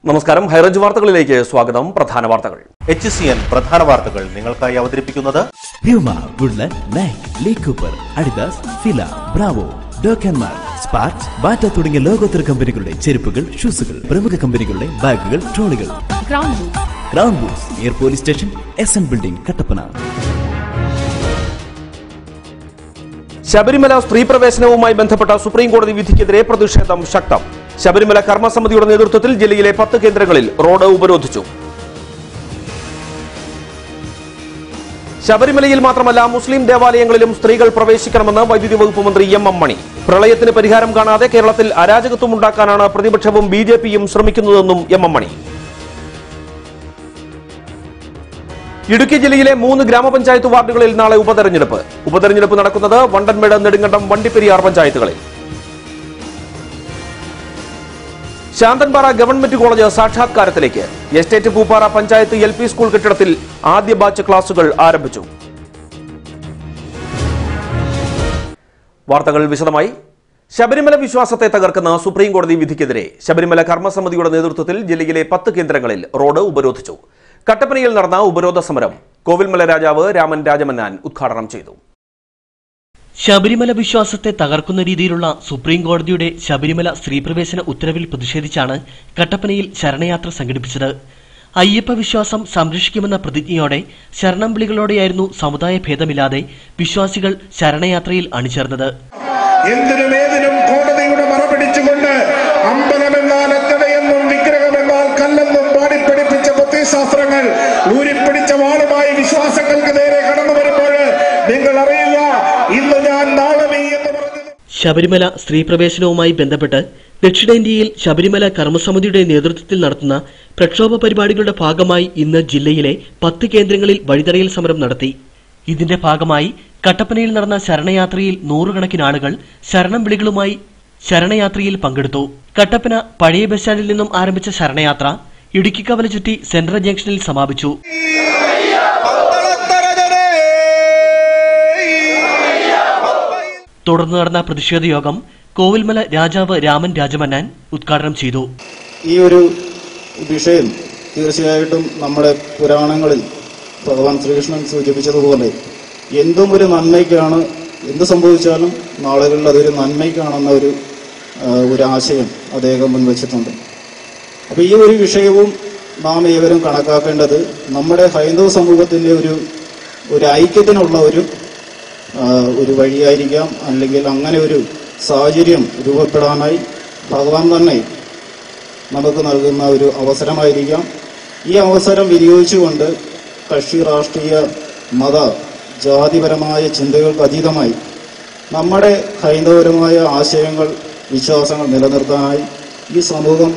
നമസ്കാരം. ഹൈറേഞ്ച് വാർത്തകളിലേക്ക് സ്വാഗതം. പ്രധാന വാർത്തകൾ. HCN പ്രധാന വാർത്തകൾ നിങ്ങൾക്കായി അവതരിപ്പിക്കുന്നത് Puma, Woodland, Nike, Lee Cooper, Adidas, Fila, Bravo, ഡോക്കൻമാർ, സ്പാർക്സ്, ബാറ്റ തുടങ്ങിയ ലോകോത്തര കമ്പനികളുടെ ചെരുപ്പുകൾ, ഷൂസുകൾ, പ്രമുഖ കമ്പനികളുടെ ബാഗുകൾ, ട്രോളികൾ. Crown Boots, near police station, SN building, Kattappana. Sabarimala സ്ത്രീ പ്രവേശനവുമായി ബന്ധപ്പെട്ട സുപ്രീം കോടതി വിധിക്കെതിരെ പ്രതിഷേധം ശക്തം. ശബരിമല കർമ്മസമിതിയുടെ നേതൃത്വത്തിൽ ജില്ലയിലെ 10 കേന്ദ്രങ്ങളിൽ റോഡ് ഉപരോധിച്ചു. ശബരിമലയിൽ മാത്രമല്ല മുസ്ലിം ദേവാലയങ്ങളിലും സ്ത്രീകൾ പ്രവേശിക്കണമെന്ന് വൈദ്യുതി വകുപ്പ് മന്ത്രി M. മണി. പ്രളയത്തിന് പരിഹാരം കാണാതെ കേരളത്തിൽ അരാജകത്വം ഉണ്ടാക്കാനാണ് പ്രതിപക്ഷവും BJPയും ശ്രമിക്കുന്നതെന്നും M. മണി. ഇടുക്കി ജില്ലയിലെ 3 ഗ്രാമപഞ്ചായത്ത് വാർഡുകളിൽ നാളെ ഉപതെരഞ്ഞെടുപ്പ് നടക്കുന്നത് വണ്ടൻമേട്, നെടുങ്കണ്ടം, വണ്ടിപ്പെരിയാർ പഞ്ചായത്തുകളിൽ. ശാന്തൻപാറ ഗവൺമെന്റ് കോളേജ് സാക്ഷാത്കാരത്തിലേക്ക്. Estate Pooppara panchayat LP school കെട്ടിടത്തിൽ ആദ്യ ബാച്ച് ക്ലാസുകൾ ആരംഭിച്ചു. വാർത്തകൾ വിശദമായി. ശബരിമല വിശ്വാസത്തെ തകർക്കുന്ന സുപ്രീം കോടതി വിധിക്കെതിരെ ശബരിമല കർമ്മസമിതിയുടെ നേതൃത്വത്തിൽ ജില്ലയിലെ 10 കേന്ദ്രങ്ങളിൽ റോഡ് ഉപരോധിച്ചു. കട്ടപ്പനയിൽ നടന്ന ഉപരോധ സമരം കോവിൽമല രാജാവ് രാമൻ രാജമന്നാൻ ഉദ്ഘാടനം ചെയ്തു. ശബരിമല വിശ്വാസത്തെ തകർക്കുന്ന രീതിയിലുള്ള സുപ്രീം കോടതിയുടെ ശബരിമല സ്ത്രീപ്രവേശന ഉത്തരവിൽ പ്രതിഷേധിച്ചാണ് കട്ടപ്പനയിൽ ശരണയാത്ര സംഘടിപ്പിച്ചത്. അയ്യപ്പ വിശ്വാസം സംരക്ഷിക്കുമെന്ന പ്രതിജ്ഞയോടെ ശരണം വിളികളോടെയായിരുന്നു സമുദായ ഭേദമില്ലാതെ വിശ്വാസികൾ ശരണയാത്രയിൽ അണിചേർന്നത്. എന്തിനും കോടതിയുടെ മറപിടിച്ചുകൊണ്ട് അമ്പലമെന്നാൽ എത്തടയെന്നും വിഗ്രഹമെന്നാൽ കല്ലെന്നും പാടിപ്പിടിപ്പിച്ച പ്രത്യയശാസ്ത്രങ്ങൾ ഊരിപ്പിടിച്ച വാളുമായി വിശ്വാസങ്ങൾക്ക് നേരെ കടന്നു വരുമ്പോൾ നിങ്ങൾ അറിയുക, ഇന്ന് ഞാൻ നാളെ നീ എന്ന് പറഞ്ഞു. ശബരിമല സ്ത്രീപ്രവേശനവുമായി ബന്ധപ്പെട്ട് ദക്ഷിണേന്ത്യയിൽ ശബരിമല കർമ്മസമിതിയുടെ നേതൃത്വത്തിൽ നടത്തുന്ന പ്രക്ഷോഭ പരിപാടികളുടെ ഭാഗമായി ഇന്ന് ജില്ലയിലെ 10 കേന്ദ്രങ്ങളിൽ വഴിതടയൽ സമരം നടത്തി. ഇതിന്റെ ഭാഗമായി കട്ടപ്പനയിൽ നടന്ന ശരണയാത്രയിൽ 100 കണക്കിന് ആളുകൾ ശരണം വിളികളുമായി ശരണയാത്രയിൽ പങ്കെടുത്തു. കട്ടപ്പന പഴയ ബസ് സ്റ്റാൻഡിൽ നിന്നും ആരംഭിച്ച ശരണയാത്ര ഇടുക്കി കവല ചുറ്റി സെൻട്രൽ ജംഗ്ഷനിൽ സമാപിച്ചു. തുടർന്ന് നടന്ന പ്രതിഷേധ യോഗം കോവിൽമല രാജാവ് രാമൻ രാജമന്നാൻ ഉദ്ഘാടനം ചെയ്തു. ഈ ഒരു വിഷയം തീർച്ചയായിട്ടും നമ്മുടെ പുരാണങ്ങളിൽ ഭഗവാൻ ശ്രീകൃഷ്ണൻ സൂചിപ്പിച്ചതുപോലെ എന്തും ഒരു നന്മയ്ക്കാണ്, എന്ത് സംഭവിച്ചാലും നാളുകളിൽ അതൊരു നന്മയ്ക്കാണെന്ന ഒരു ആശയം അദ്ദേഹം മുൻവച്ചിട്ടുണ്ട്. അപ്പോൾ ഈ ഒരു വിഷയവും നാം ഏവരും കണക്കാക്കേണ്ടത് നമ്മുടെ ഹൈന്ദവ സമൂഹത്തിൻ്റെ ഒരു ഐക്യത്തിനുള്ള ഒരു വഴിയായിരിക്കാം, അല്ലെങ്കിൽ അങ്ങനെ ഒരു സാഹചര്യം രൂപപ്പെടാനായി ഭഗവാൻ തന്നെ നമുക്ക് നൽകുന്ന ഒരു അവസരമായിരിക്കാം. ഈ അവസരം വിനിയോഗിച്ചുകൊണ്ട് കക്ഷി രാഷ്ട്രീയ മത ജാതിപരമായ ചിന്തകൾക്ക് അതീതമായി നമ്മുടെ ഹൈന്ദവപരമായ ആശയങ്ങൾ, വിശ്വാസങ്ങൾ നിലനിർത്താനായി ഈ സമൂഹം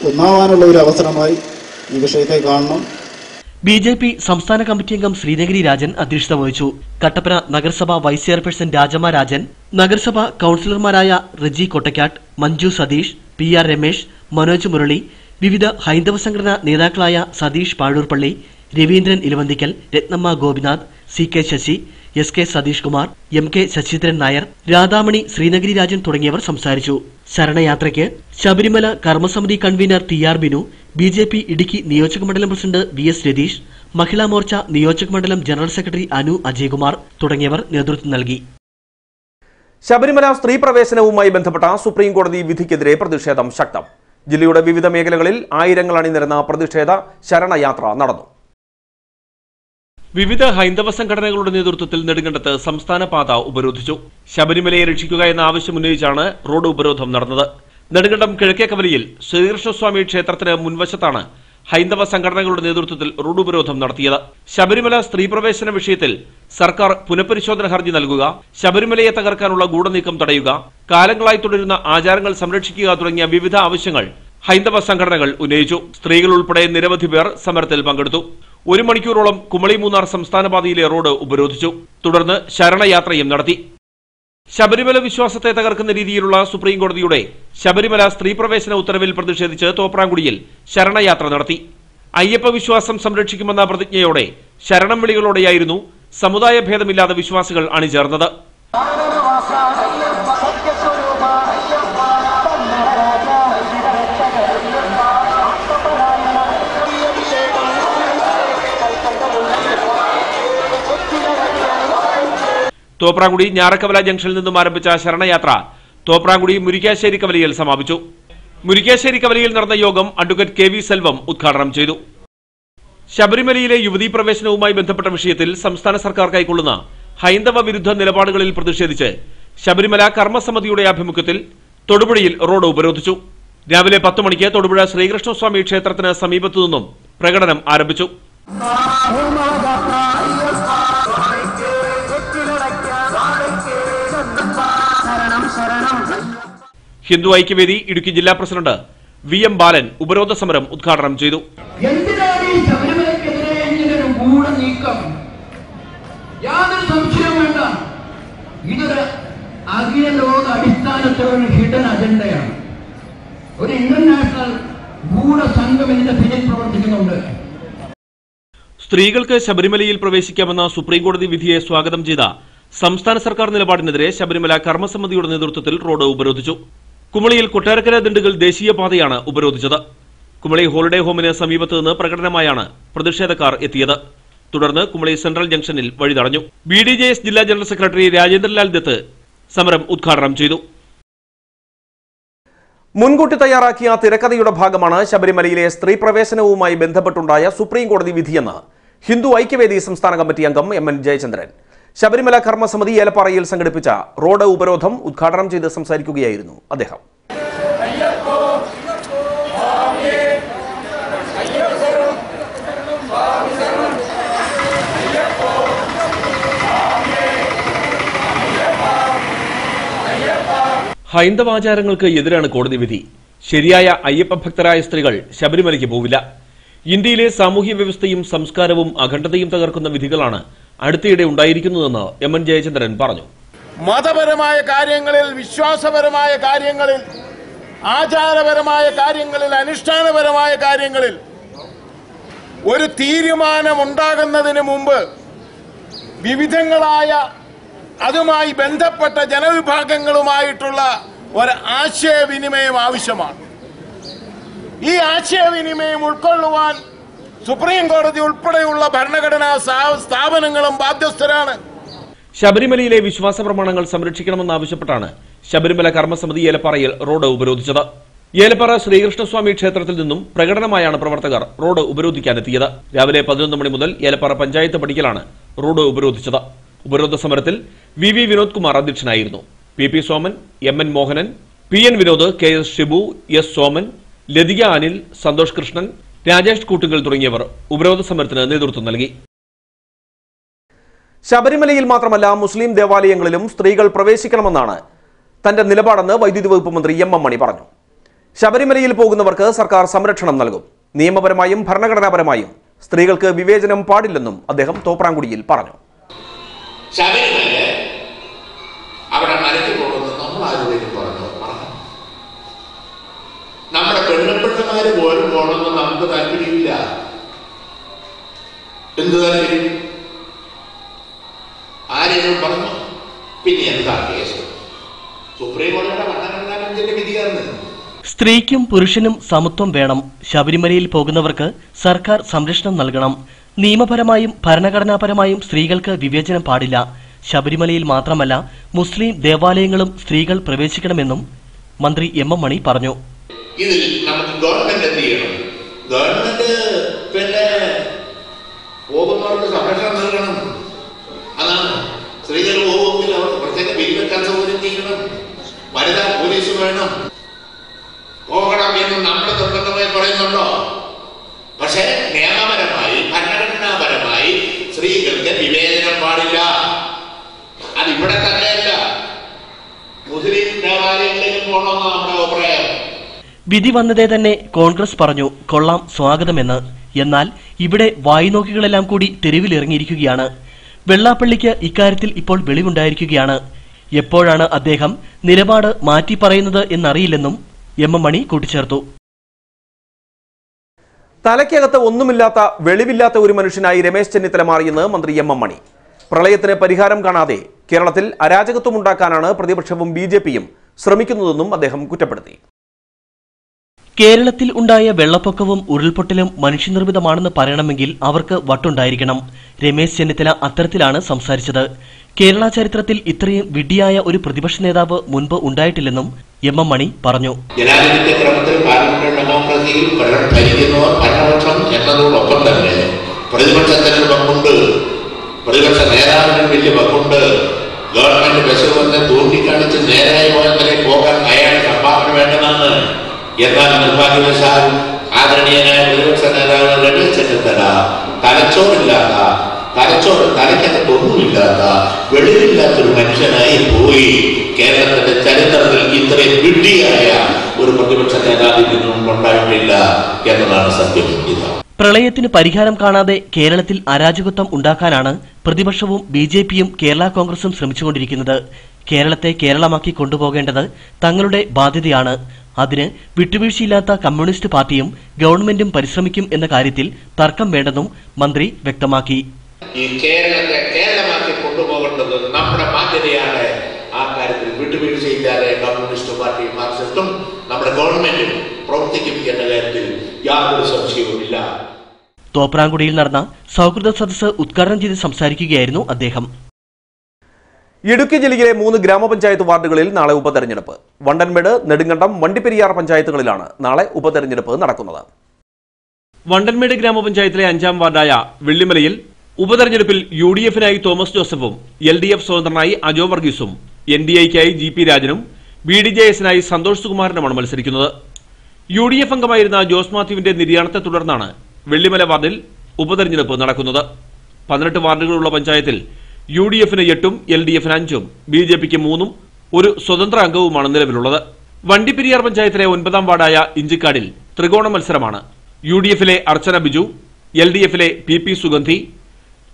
ഒന്നാവാനുള്ള ഒരു അവസരമായി ഈ വിഷയത്തെ കാണണം. BJP സംസ്ഥാന കമ്മിറ്റി അംഗം ശ്രീനഗരി രാജൻ അധ്യക്ഷത വഹിച്ചു. കട്ടപ്പന നഗരസഭ വൈസ് ചെയർപേഴ്സൺ രാജമ്മ രാജൻ, നഗരസഭ കൌൺസിലർമാരായ റജി കൊട്ടക്കാട്ട്, മഞ്ജു സതീഷ്, PR രമേശ്, മനോജ് മുരളി, വിവിധ ഹൈന്ദവ സംഘടനാ നേതാക്കളായ Satheesh പാഴൂർപ്പള്ളി, Raveendran Elavanthikkal, Ratnamma Gopinath, CK Sasi, SK Satheesh Kumar, MK Saseendran Nair, Radhamani, Sreenagari Rajan തുടങ്ങിയവർ സംസാരിച്ചു. ശരണയാത്രയ്ക്ക് Sabarimala Karmasamithi convener TR Binu, BJP Idukki നിയോജക മണ്ഡലം പ്രസിഡന്റ് VS രതീഷ്, മഹിളാ മോർച്ച നിയോജക മണ്ഡലം ജനറൽ സെക്രട്ടറി അനു അജയ്കുമാർ തുടങ്ങിയവർ നേതൃത്വം നൽകി. ശബരിമല സ്ത്രീ പ്രവേശനവുമായി ബന്ധപ്പെട്ട സുപ്രീം കോടതി വിധിക്കെതിരെ പ്രതിഷേധം ശക്തം. ജില്ലയുടെ വിവിധ മേഖലകളിൽ ആയിരങ്ങൾ അണിനിരന്ന പ്രതിഷേധ ശരണയാത്ര നടന്നു. വിവിധ ഹൈന്ദവ സംഘടനകളുടെ നേതൃത്വത്തിൽ നെടുങ്കണ്ടത്ത് സംസ്ഥാന പാത ഉപരോധിച്ചു. ശബരിമലയെ രക്ഷിക്കുക എന്ന ആവശ്യം ഉന്നയിച്ചാണ് റോഡ് ഉപരോധം നടന്നത്. നെടുങ്കണ്ടം കിഴക്കേക്കവലയിൽ ശ്രീകൃഷ്ണസ്വാമി ക്ഷേത്രത്തിന് മുൻവശത്താണ് ഹൈന്ദവ സംഘടനകളുടെ നേതൃത്വത്തിൽ റോഡ് ഉപരോധം നടത്തിയത്. ശബരിമല സ്ത്രീ പ്രവേശന വിഷയത്തിൽ സർക്കാർ പുനഃപരിശോധന ഹർജി നൽകുക, ശബരിമലയെ തകർക്കാനുള്ള ഗൂഢനീക്കം തടയുക, കാലങ്ങളായി തുടരുന്ന ആചാരങ്ങൾ സംരക്ഷിക്കുക തുടങ്ങിയ വിവിധ ആവശ്യങ്ങൾ ഹൈന്ദവ സംഘടനകൾ ഉന്നയിച്ചു. സ്ത്രീകൾ ഉൾപ്പെടെ നിരവധി പേർ സമരത്തിൽ പങ്കെടുത്തു. 1 മണിക്കൂറോളം കുമളി മൂന്നാർ സംസ്ഥാന പാതയിലെ റോഡ് ഉപരോധിച്ചു. തുടർന്ന് ശരണയാത്രയും നടത്തി. ശബരിമല വിശ്വാസത്തെ തകർക്കുന്ന രീതിയിലുള്ള സുപ്രീം കോടതിയുടെ ശബരിമല സ്ത്രീ പ്രവേശന ഉത്തരവിൽ പ്രതിഷേധിച്ച് തോപ്രാംകുടിയിൽ ശരണയാത്ര നടത്തി. അയ്യപ്പ വിശ്വാസം സംരക്ഷിക്കുമെന്ന പ്രതിജ്ഞയോടെ ശരണം വിളികളോടെയായിരുന്നു സമുദായ ഭേദമില്ലാതെ വിശ്വാസികൾ അണിചേർന്നത്. തോപ്രാംകുടി ഞാറക്കവല ജംഗ്ഷനിൽ നിന്നും ആരംഭിച്ച ശരണയാത്ര തോപ്രാംകുടി മുരിക്കാശ്ശേരി കവലയിൽ സമാപിച്ചു. മുരിക്കാശ്ശേരി കവലയിൽ നടന്ന യോഗം അഡ്വക്കേറ്റ് കെ വി സെൽവം ഉദ്ഘാടനം ചെയ്തു. ശബരിമലയിലെ യുവതീ പ്രവേശനവുമായി ബന്ധപ്പെട്ട വിഷയത്തിൽ സംസ്ഥാന സർക്കാർ കൈക്കൊള്ളുന്ന ഹൈന്ദവ വിരുദ്ധ നിലപാടുകളിൽ പ്രതിഷേധിച്ച് ശബരിമല കർമ്മസമിതിയുടെ ആഭിമുഖ്യത്തിൽ തൊടുപുഴയിൽ റോഡ് ഉപരോധിച്ചു. രാവിലെ 10 മണിക്ക് തൊടുപുഴ ശ്രീകൃഷ്ണസ്വാമി ക്ഷേത്രത്തിന് സമീപത്തു നിന്നും പ്രകടനം ആരംഭിച്ചു. ഹിന്ദു ഐക്യവേദി ഇടുക്കി ജില്ലാ പ്രസിഡന്റ് വി എം ബാലൻ ഉപരോധ സമരം ഉദ്ഘാടനം ചെയ്തു. എന്തിനാണ് ഈ ശബരിമലയ്ക്കെതിരെ ഇങ്ങനൊരു ഗൂഢനീക്കം? യാതൊരു സംശയവും വേണ്ട, ഇതൊരു അഖില ലോക അടിസ്ഥാനത്തിലുള്ള ഹിഡൻ അജണ്ടയാണ്. ഒരു ഇന്റർനാഷണൽ ഗൂഢസംഘം ഇതിന്റെ പിന്നിൽ പ്രവർത്തിക്കുന്നുണ്ട്. സ്ത്രീകൾക്ക് ശബരിമലയിൽ പ്രവേശിക്കാമെന്ന സുപ്രീംകോടതി വിധിയെ സ്വാഗതം ചെയ്ത സംസ്ഥാന സർക്കാർ നിലപാടിനെതിരെ ശബരിമല കർമ്മസമിതിയുടെ നേതൃത്വത്തിൽ റോഡ് ഉപരോധിച്ചു. കുമളിയിൽ കൊട്ടാരക്കര ദിണ്ടുഗൽ ദേശീയപാതയാണ് ഉപരോധിച്ചത്. കുമളി ഹോളിഡേ ഹോമിന് സമീപത്ത് നിന്ന് പ്രകടനമായാണ് പ്രതിഷേധക്കാർ എത്തിയത്. തുടർന്ന് കുമളി സെൻട്രൽ ജംഗ്ഷനിൽ വഴി തടഞ്ഞു. BDJS ജില്ലാ ജനറൽ സെക്രട്ടറി രാജേന്ദ്രലാൽ ദത്ത് സമരം ഉദ്ഘാടനം ചെയ്തു. മുൻകൂട്ടി തയ്യാറാക്കിയ തിരക്കഥയുടെ ഭാഗമാണ് ശബരിമലയിലെ സ്ത്രീ പ്രവേശനവുമായി ബന്ധപ്പെട്ടുണ്ടായ സുപ്രീം കോടതി വിധിയെന്ന് ഹിന്ദു ഐക്യവേദി സംസ്ഥാന കമ്മിറ്റി അംഗം MN ജയചന്ദ്രൻ ശബരിമല കർമ്മസമിതി ഏലപ്പാറയിൽ സംഘടിപ്പിച്ച റോഡ് ഉപരോധം ഉദ്ഘാടനം ചെയ്ത് സംസാരിക്കുകയായിരുന്നു അദ്ദേഹം. ഹൈന്ദവാചാരങ്ങൾക്ക് എതിരാണ് കോടതി വിധി. ശരിയായ അയ്യപ്പ ഭക്തരായ സ്ത്രീകൾ ശബരിമലയ്ക്ക് പോവില്ല. ഇന്ത്യയിലെ സാമൂഹ്യ വ്യവസ്ഥയും സംസ്കാരവും അഖണ്ഡതയും തകർക്കുന്ന വിധികളാണ് അടുത്തിടെ ഉണ്ടായിരിക്കുന്നതെന്ന് MN ജയചന്ദ്രൻ പറഞ്ഞു. മതപരമായ കാര്യങ്ങളിൽ, വിശ്വാസപരമായ കാര്യങ്ങളിൽ, ആചാരപരമായ കാര്യങ്ങളിൽ, അനുഷ്ഠാനപരമായ കാര്യങ്ങളിൽ ഒരു തീരുമാനമുണ്ടാകുന്നതിന് മുമ്പ് വിവിധങ്ങളായ അതുമായി ബന്ധപ്പെട്ട ജനവിഭാഗങ്ങളുമായിട്ടുള്ള ഒരു ആശയവിനിമയം ആവശ്യമാണ്. ഈ ആശയവിനിമയം ഉൾക്കൊള്ളുവാൻ സുപ്രീം കോടതി ഉൾപ്പെടെയുള്ള ഭരണഘടനാ സ്ഥാപനങ്ങളും ബാധ്യസ്ഥരാണ്. ശബരിമലയിലെ വിശ്വാസ പ്രമാണങ്ങൾ സംരക്ഷിക്കണമെന്നാവശ്യപ്പെട്ടാണ് ശബരിമല കർമ്മസമിതി ഏലപ്പാറയിൽ റോഡ് ഉപരോധിച്ചത്. ഏലപ്പാറ ശ്രീകൃഷ്ണസ്വാമി ക്ഷേത്രത്തിൽ നിന്നും പ്രകടനമായാണ് പ്രവർത്തകർ റോഡ് ഉപരോധിക്കാനെത്തിയത്. രാവിലെ 11 മണി മുതൽ ഏലപ്പാറ പഞ്ചായത്ത് പടിക്കലാണ് റോഡ് ഉപരോധിച്ചത്. ഉപരോധ സമരത്തിൽ VV വിനോദ് കുമാർ അധ്യക്ഷനായിരുന്നു. PP Soman, MN Mohanan, PN Vinod, KS Shibu, S Soman, Lathika Anil, Santhosh Krishnan, Rajesh Koottunkal തുടങ്ങിയവർ ഉപരോധ സമരത്തിന് നേതൃത്വം നൽകി. ശബരിമലയിൽ മാത്രമല്ല മുസ്ലിം ദേവാലയങ്ങളിലും സ്ത്രീകൾ പ്രവേശിക്കണമെന്നാണ് തന്റെ നിലപാടെന്ന് വൈദ്യുതി വകുപ്പ് മന്ത്രി MM മണി പറഞ്ഞു. ശബരിമലയിൽ പോകുന്നവർക്ക് സർക്കാർ സംരക്ഷണം നൽകും. നിയമപരമായും ഭരണഘടനാപരമായും സ്ത്രീകൾക്ക് വിവേചനം പാടില്ലെന്നും അദ്ദേഹം തോപ്രാംകുടിയിൽ പറഞ്ഞു. ശബരിമല അവിടെ മലയ്ക്ക് പോകുന്നത് നമ്മൾ ആരോഗ്യം പറഞ്ഞു. നമ്മുടെ പെണ്ണുപിള്ളമാര് പോലും പോകണമെന്ന് നമുക്ക് താല്പര്യമില്ല. എന്ത് താല്പര്യം? ആരെങ്കിലും പറഞ്ഞു? പിന്നെ എന്താ കേസ്? സുപ്രീം കോടതിയുടെ ഭരണഘടനാ ബെഞ്ചിന്റെ വിധിയാണ്. സ്ത്രീക്കും പുരുഷനും സമത്വം വേണം. ശബരിമലയിൽ പോകുന്നവർക്ക് സർക്കാർ സംരക്ഷണം നൽകണം. നിയമപരമായും ഭരണഘടനാപരമായും സ്ത്രീകൾക്ക് വിവേചനം പാടില്ല. ശബരിമലയിൽ മാത്രമല്ല മുസ്ലിം ദേവാലയങ്ങളും സ്ത്രീകൾ പ്രവേശിക്കണമെന്നും മന്ത്രി MM മണി പറഞ്ഞു. ഇതിൽ നമുക്ക് ഗവൺമെന്റ് എന്ത് ചെയ്യണം? ഗവൺമെന്റ് പിന്നെ പോകുന്നവർക്ക് സംരക്ഷണം നൽകണം. അതാണ് സ്ത്രീകൾ പോകുമെങ്കിൽ അവർക്ക് പ്രത്യേക ബിൽ വെക്കാൻ സൗകര്യം ചെയ്യണം. വനിതാ പോലീസ് വേണം. പോകണം എന്ന് നമ്മൾ നിർബന്ധമായി പറയുന്നുണ്ടോ? പക്ഷെ നിയമപരമായി ഭരണഘടനാപരമായി സ്ത്രീകൾക്ക് വിവേചനം പാടില്ല. അത് ഇവിടെ തന്നെയല്ല, മുസ്ലിം ദേവാലയങ്ങളിലും പോകണമെന്ന് നമ്മുടെ അഭിപ്രായം. വിധി വന്നതേ തന്നെ കോൺഗ്രസ് പറഞ്ഞു കൊള്ളാം സ്വാഗതമെന്ന്. എന്നാൽ ഇവിടെ വായ്നോക്കികളെല്ലാം കൂടി തെരുവിലിറങ്ങിയിരിക്കുകയാണ്. വെള്ളാപ്പള്ളിക്ക് ഇക്കാര്യത്തിൽ ഇപ്പോൾ വെളിവുണ്ടായിരിക്കുകയാണ്. എപ്പോഴാണ് അദ്ദേഹം നിലപാട് മാറ്റി പറയുന്നത് എന്നറിയില്ലെന്നും MM മണി കൂട്ടിച്ചേർത്തു. തലയ്ക്കകത്ത് ഒന്നുമില്ലാത്ത വെളിവില്ലാത്ത ഒരു മനുഷ്യനായി രമേശ് ചെന്നിത്തല മാറിയെന്ന് മന്ത്രി MM മണി. പ്രളയത്തിന് പരിഹാരം കാണാതെ കേരളത്തിൽ അരാജകത്വമുണ്ടാക്കാനാണ് പ്രതിപക്ഷവും BJPയും ശ്രമിക്കുന്നതെന്നും അദ്ദേഹം കുറ്റപ്പെടുത്തി. കേരളത്തിൽ ഉണ്ടായ വെള്ളപ്പൊക്കവും ഉരുൾപൊട്ടലും മനുഷ്യനിർമ്മിതമാണെന്ന് പറയണമെങ്കിൽ അവർക്ക് വട്ടുണ്ടായിരിക്കണം. രമേശ് ചെന്നിത്തല അത്തരത്തിലാണ് സംസാരിച്ചത്. കേരള ചരിത്രത്തിൽ ഇത്രയും വിഡ്ഢിയായ ഒരു പ്രതിപക്ഷ നേതാവ് മുൻപ് ഉണ്ടായിട്ടില്ലെന്നും എം എം മണി പറഞ്ഞു. ജനാധിപത്യ ക്രമത്തിൽ പാർലമെന്റ് ഡെമോക്രസിയിൽ ഭരിക്കുന്നവർ ഭരണപക്ഷം എന്നതോടൊപ്പം തന്നെ പ്രതിപക്ഷത്തിന് പങ്കുണ്ട്, പ്രതിപക്ഷ നേതാവിന് വലിയ പങ്കുണ്ട്. ഗവൺമെന്റ് ബസ്സുകളെ ചൂണ്ടിക്കാണിച്ച് നേരായ പോയതിനെ പോകാൻ അയാൾ സംഭാവന വേണ്ടതാണ്. എന്നാൽ നിർഭാഗ്യവശാൽ ആദരണീയനായ പ്രതിപക്ഷ നേതാവ് രമേശ് ചെന്നിത്തല തലച്ചോറില്ലാത്ത, തലയ്ക്കകത്തൊന്നുമില്ലാത്ത, വെളിവില്ലാത്തൊരു മനുഷ്യനായി പോയി. കേരളത്തിന്റെ ചരിത്രത്തിൽ ഇത്രയും വിഡ്ഢിയായ ഒരു പ്രതിപക്ഷ നേതാവിൽ നിന്നും ഉണ്ടായിട്ടില്ല എന്നതാണ് സത്യം. പ്രളയത്തിന് പരിഹാരം കാണാതെ കേരളത്തിൽ അരാജകത്വം ഉണ്ടാക്കാനാണ് പ്രതിപക്ഷവും ബിജെപിയും കേരള കോൺഗ്രസും ശ്രമിച്ചുകൊണ്ടിരിക്കുന്നത്. കേരളത്തെ കേരളമാക്കി കൊണ്ടുപോകേണ്ടത് തങ്ങളുടെ ബാധ്യതയാണ്. അതിന് വിട്ടുവീഴ്ചയില്ലാത്ത കമ്മ്യൂണിസ്റ്റ് പാർട്ടിയും ഗവൺമെന്റും പരിശ്രമിക്കും എന്ന കാര്യത്തിൽ തർക്കം വേണ്ടെന്നും മന്ത്രി വ്യക്തമാക്കി. ഈ കേരളത്തെ കേരളമാക്കി കൊണ്ടുപോകേണ്ടത് നമ്മുടെ ബാധ്യതയാണ്. ആ കാര്യത്തിൽ വിട്ടുവീഴ്ചയില്ലാതെ കമ്മ്യൂണിസ്റ്റ് പാർട്ടി, മാർക്സിസ്റ്റും നമ്മുടെ ഗവൺമെന്റും പ്രവർത്തിക്കും എന്ന കാര്യത്തിൽ യാതൊരു സംശയവുമില്ല. തോപ്രാംകുടിയിൽ നടന്ന സൗഹൃദ സദസ്സ് ഉദ്ഘാടനം ചെയ്ത് സംസാരിക്കുകയായിരുന്നു അദ്ദേഹം. ഇടുക്കി ജില്ലയിലെ 3 ഗ്രാമപഞ്ചായത്ത് വാർഡുകളിൽ നാളെ ഉപതെരഞ്ഞെടുപ്പ്. വണ്ടൻമേട്, നെടുങ്കണ്ടം, വണ്ടിപ്പെരിയാർ പഞ്ചായത്തുകളിലാണ് നാളെ ഉപതെരഞ്ഞെടുപ്പ് നടക്കുന്നത്. വണ്ടൻമേട് ഗ്രാമപഞ്ചായത്തിലെ 5ാം വാർഡായ വെള്ളിമലയിൽ ഉപതെരഞ്ഞെടുപ്പിൽ UDF-നായി തോമസ് ജോസഫും LDF സ്വതന്ത്രനായി അജോ വർഗീസും NDA-ക്കായി GP രാജനും BDJS-നായി സന്തോഷ് സുകുമാരനുമാണ് മത്സരിക്കുന്നത്. UDF അംഗമായിരുന്ന ജോസ് മാത്യുവിന്റെ നിര്യാണത്തെ തുടർന്നാണ് വെള്ളിമല വാർഡിൽ ഉപതെരഞ്ഞെടുപ്പ് നടക്കുന്നത്. 18 വാർഡുകളുള്ള പഞ്ചായത്തിൽ UDF-ന് 8ഉം LDF-ന് 5ഉം BJP-ക്ക് 3ഉം ഒരു സ്വതന്ത്ര അംഗവുമാണ് നിലവിലുള്ളത്. വണ്ടിപ്പെരിയാർ പഞ്ചായത്തിലെ 9ാം വാർഡായ ഇഞ്ചിക്കാടിൽ ത്രികോണ മത്സരമാണ്. UDF-ലെ അർച്ചന ബിജു, LDF-ലെ PP സുഗന്ധി,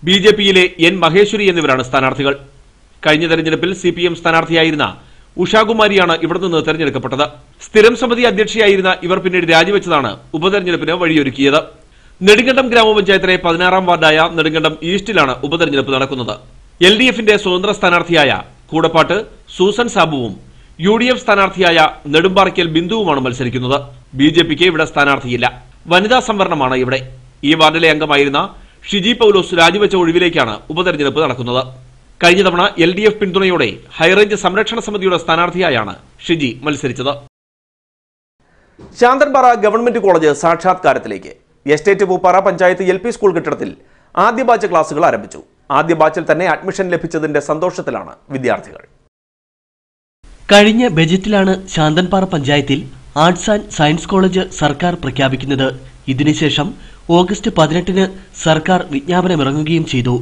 BJP-യിലെ N മഹേശ്വരി എന്നിവരാണ് സ്ഥാനാർത്ഥികൾ. കഴിഞ്ഞ തെരഞ്ഞെടുപ്പിൽ CPM സ്ഥാനാർത്ഥിയായിരുന്ന ഉഷാകുമാരിയാണ് ഇവിടെ നിന്ന് തെരഞ്ഞെടുക്കപ്പെട്ടത്. സ്ഥിരം സമിതി അധ്യക്ഷയായിരുന്ന ഇവർ പിന്നീട് രാജിവെച്ചതാണ് ഉപതെരഞ്ഞെടുപ്പിന് വഴിയൊരുക്കിയത്. നെടുങ്കണ്ടം ഗ്രാമപഞ്ചായത്തിലെ 16ാം വാർഡായ നെടുങ്കണ്ടം ഈസ്റ്റിലാണ് ഉപതെരഞ്ഞെടുപ്പ് നടക്കുന്നത്. LDF-ന്റെ സ്വതന്ത്ര സ്ഥാനാർത്ഥിയായ കൂടപ്പാട്ട് സൂസൻ സാബുവും UDF സ്ഥാനാർത്ഥിയായ നെടുമ്പാറയ്ക്കൽ ബിന്ദുവുമാണ് മത്സരിക്കുന്നത്. BJP-ക്ക് ഇവിടെ സ്ഥാനാർത്ഥിയില്ല. വനിതാ സംവരണമാണ് ഇവിടെ. ഈ വാർഡിലെ അംഗമായിരുന്ന ഷിജി പൌലോസ് രാജിവെച്ച ഒഴിവിലേക്കാണ് ഉപതെരഞ്ഞെടുപ്പ് നടക്കുന്നത്. കഴിഞ്ഞ തവണ LDF പിന്തുണയോടെ ഹൈറേഞ്ച് സംരക്ഷണ സമിതിയുടെ സ്ഥാനാർത്ഥിയായാണ് ഷിജി മത്സരിച്ചത്. ശാന്തൻപാറ ഗവൺമെന്റ് കോളേജ് സാക്ഷാത്കാരത്തിലേക്ക്. Estate Pooppara panchayat LP school കെട്ടിടത്തിൽ ആദ്യ ബാച്ച് ക്ലാസുകൾ ആരംഭിച്ചു. ആദ്യ ബാച്ചിൽ തന്നെ അഡ്മിഷൻ ലഭിച്ചതിന്റെ സന്തോഷത്തിലാണ് വിദ്യാർത്ഥികൾ. കഴിഞ്ഞ ബജറ്റിലാണ് ശാന്തൻപാറ പഞ്ചായത്തിൽ ആർട്സ് ആൻഡ് സയൻസ് കോളേജ് സർക്കാർ പ്രഖ്യാപിക്കുന്നത്. ഇതിനുശേഷം ഓഗസ്റ്റ് 18-ന് സർക്കാർ വിജ്ഞാപനമിറങ്ങുകയും ചെയ്തു.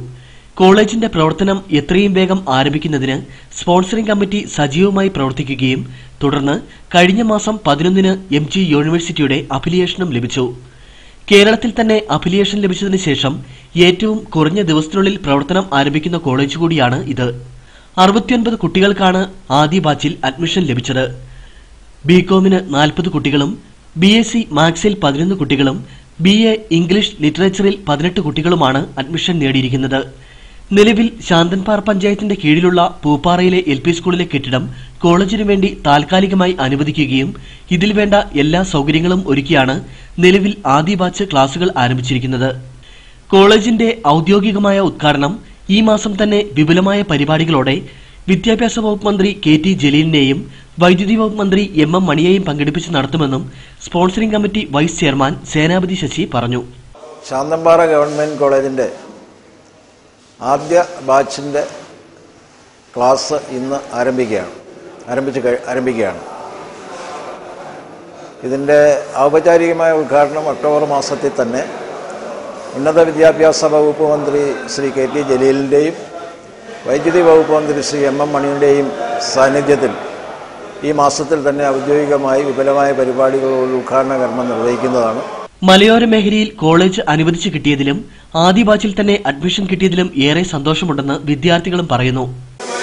കോളേജിന്റെ പ്രവർത്തനം എത്രയും വേഗം ആരംഭിക്കുന്നതിന് സ്പോൺസറിംഗ് കമ്മിറ്റി സജീവമായി പ്രവർത്തിക്കുകയും തുടർന്ന് കഴിഞ്ഞ മാസം 11-ന് MG യൂണിവേഴ്സിറ്റിയുടെ അഫിലിയേഷനും ലഭിച്ചു. കേരളത്തിൽ തന്നെ അഫിലിയേഷൻ ലഭിച്ചതിന് ശേഷം ഏറ്റവും കുറഞ്ഞ ദിവസത്തിനുള്ളിൽ പ്രവർത്തനം ആരംഭിക്കുന്ന കോളേജ് കൂടിയാണ് ഇത്. 69 കുട്ടികൾക്കാണ് ആദ്യ ബാച്ചിൽ അഡ്മിഷൻ ലഭിച്ചത്. BCom-ന് 40 കുട്ടികളും BSc മാത്സിൽ 11 കുട്ടികളും BA ഇംഗ്ലീഷ് ലിറ്ററേച്ചറിൽ 18 കുട്ടികളുമാണ് അഡ്മിഷൻ നേടിയിരിക്കുന്നത്. നിലവിൽ ശാന്തൻപാറ പഞ്ചായത്തിന്റെ കീഴിലുള്ള പൂപ്പാറയിലെ LP സ്കൂളിലെ കെട്ടിടം കോളേജിനു വേണ്ടി താൽക്കാലികമായി അനുവദിക്കുകയും ഇതിൽ വേണ്ട എല്ലാ സൗകര്യങ്ങളും ഒരുക്കിയാണ് നിലവിൽ ആദ്യ ബാച്ച് ക്ലാസുകൾ ആരംഭിച്ചിരിക്കുന്നത്. കോളേജിന്റെ ഔദ്യോഗികമായ ഉദ്ഘാടനം ഈ മാസം തന്നെ വിപുലമായ പരിപാടികളോടെ വിദ്യാഭ്യാസ വകുപ്പ് മന്ത്രി KT ജലീലിനെയും വൈദ്യുതി വകുപ്പ് മന്ത്രി MM മണിയെയും പങ്കെടുപ്പിച്ച് നടത്തുമെന്നും സ്പോൺസറിംഗ് കമ്മിറ്റി വൈസ് ചെയർമാൻ സേനാപതി ശശി പറഞ്ഞു. ശാന്തൻപാറ ഗവൺമെന്റ് കോളേജിന്റെ ആദ്യ ബാച്ചിന്റെ ക്ലാസ് ഇന്ന് ആരംഭിക്കുകയാണ്. ഇതിന്റെ ഔപചാരികമായ ഉദ്ഘാടനം ഒക്ടോബർ മാസത്തിൽ തന്നെ ഉന്നത വിദ്യാഭ്യാസ വകുപ്പ് മന്ത്രി ശ്രീ KT ജലീലിന്റെയും വൈദ്യുതി വകുപ്പ് മന്ത്രി ശ്രീ MM മണിയുടെയും സാന്നിധ്യത്തിൽ ഈ മാസത്തിൽ തന്നെ ഔദ്യോഗികമായി വിപുലമായ പരിപാടികളോട് ഉദ്ഘാടന കർമ്മം നിർവഹിക്കുന്നതാണ്. മലയോര മേഖലയിൽ കോളേജ് അനുവദിച്ചു കിട്ടിയതിലും ആദ്യ ബാച്ചിൽ തന്നെ അഡ്മിഷൻ കിട്ടിയതിലും ഏറെ സന്തോഷമുണ്ടെന്ന് വിദ്യാർത്ഥികളും പറയുന്നു.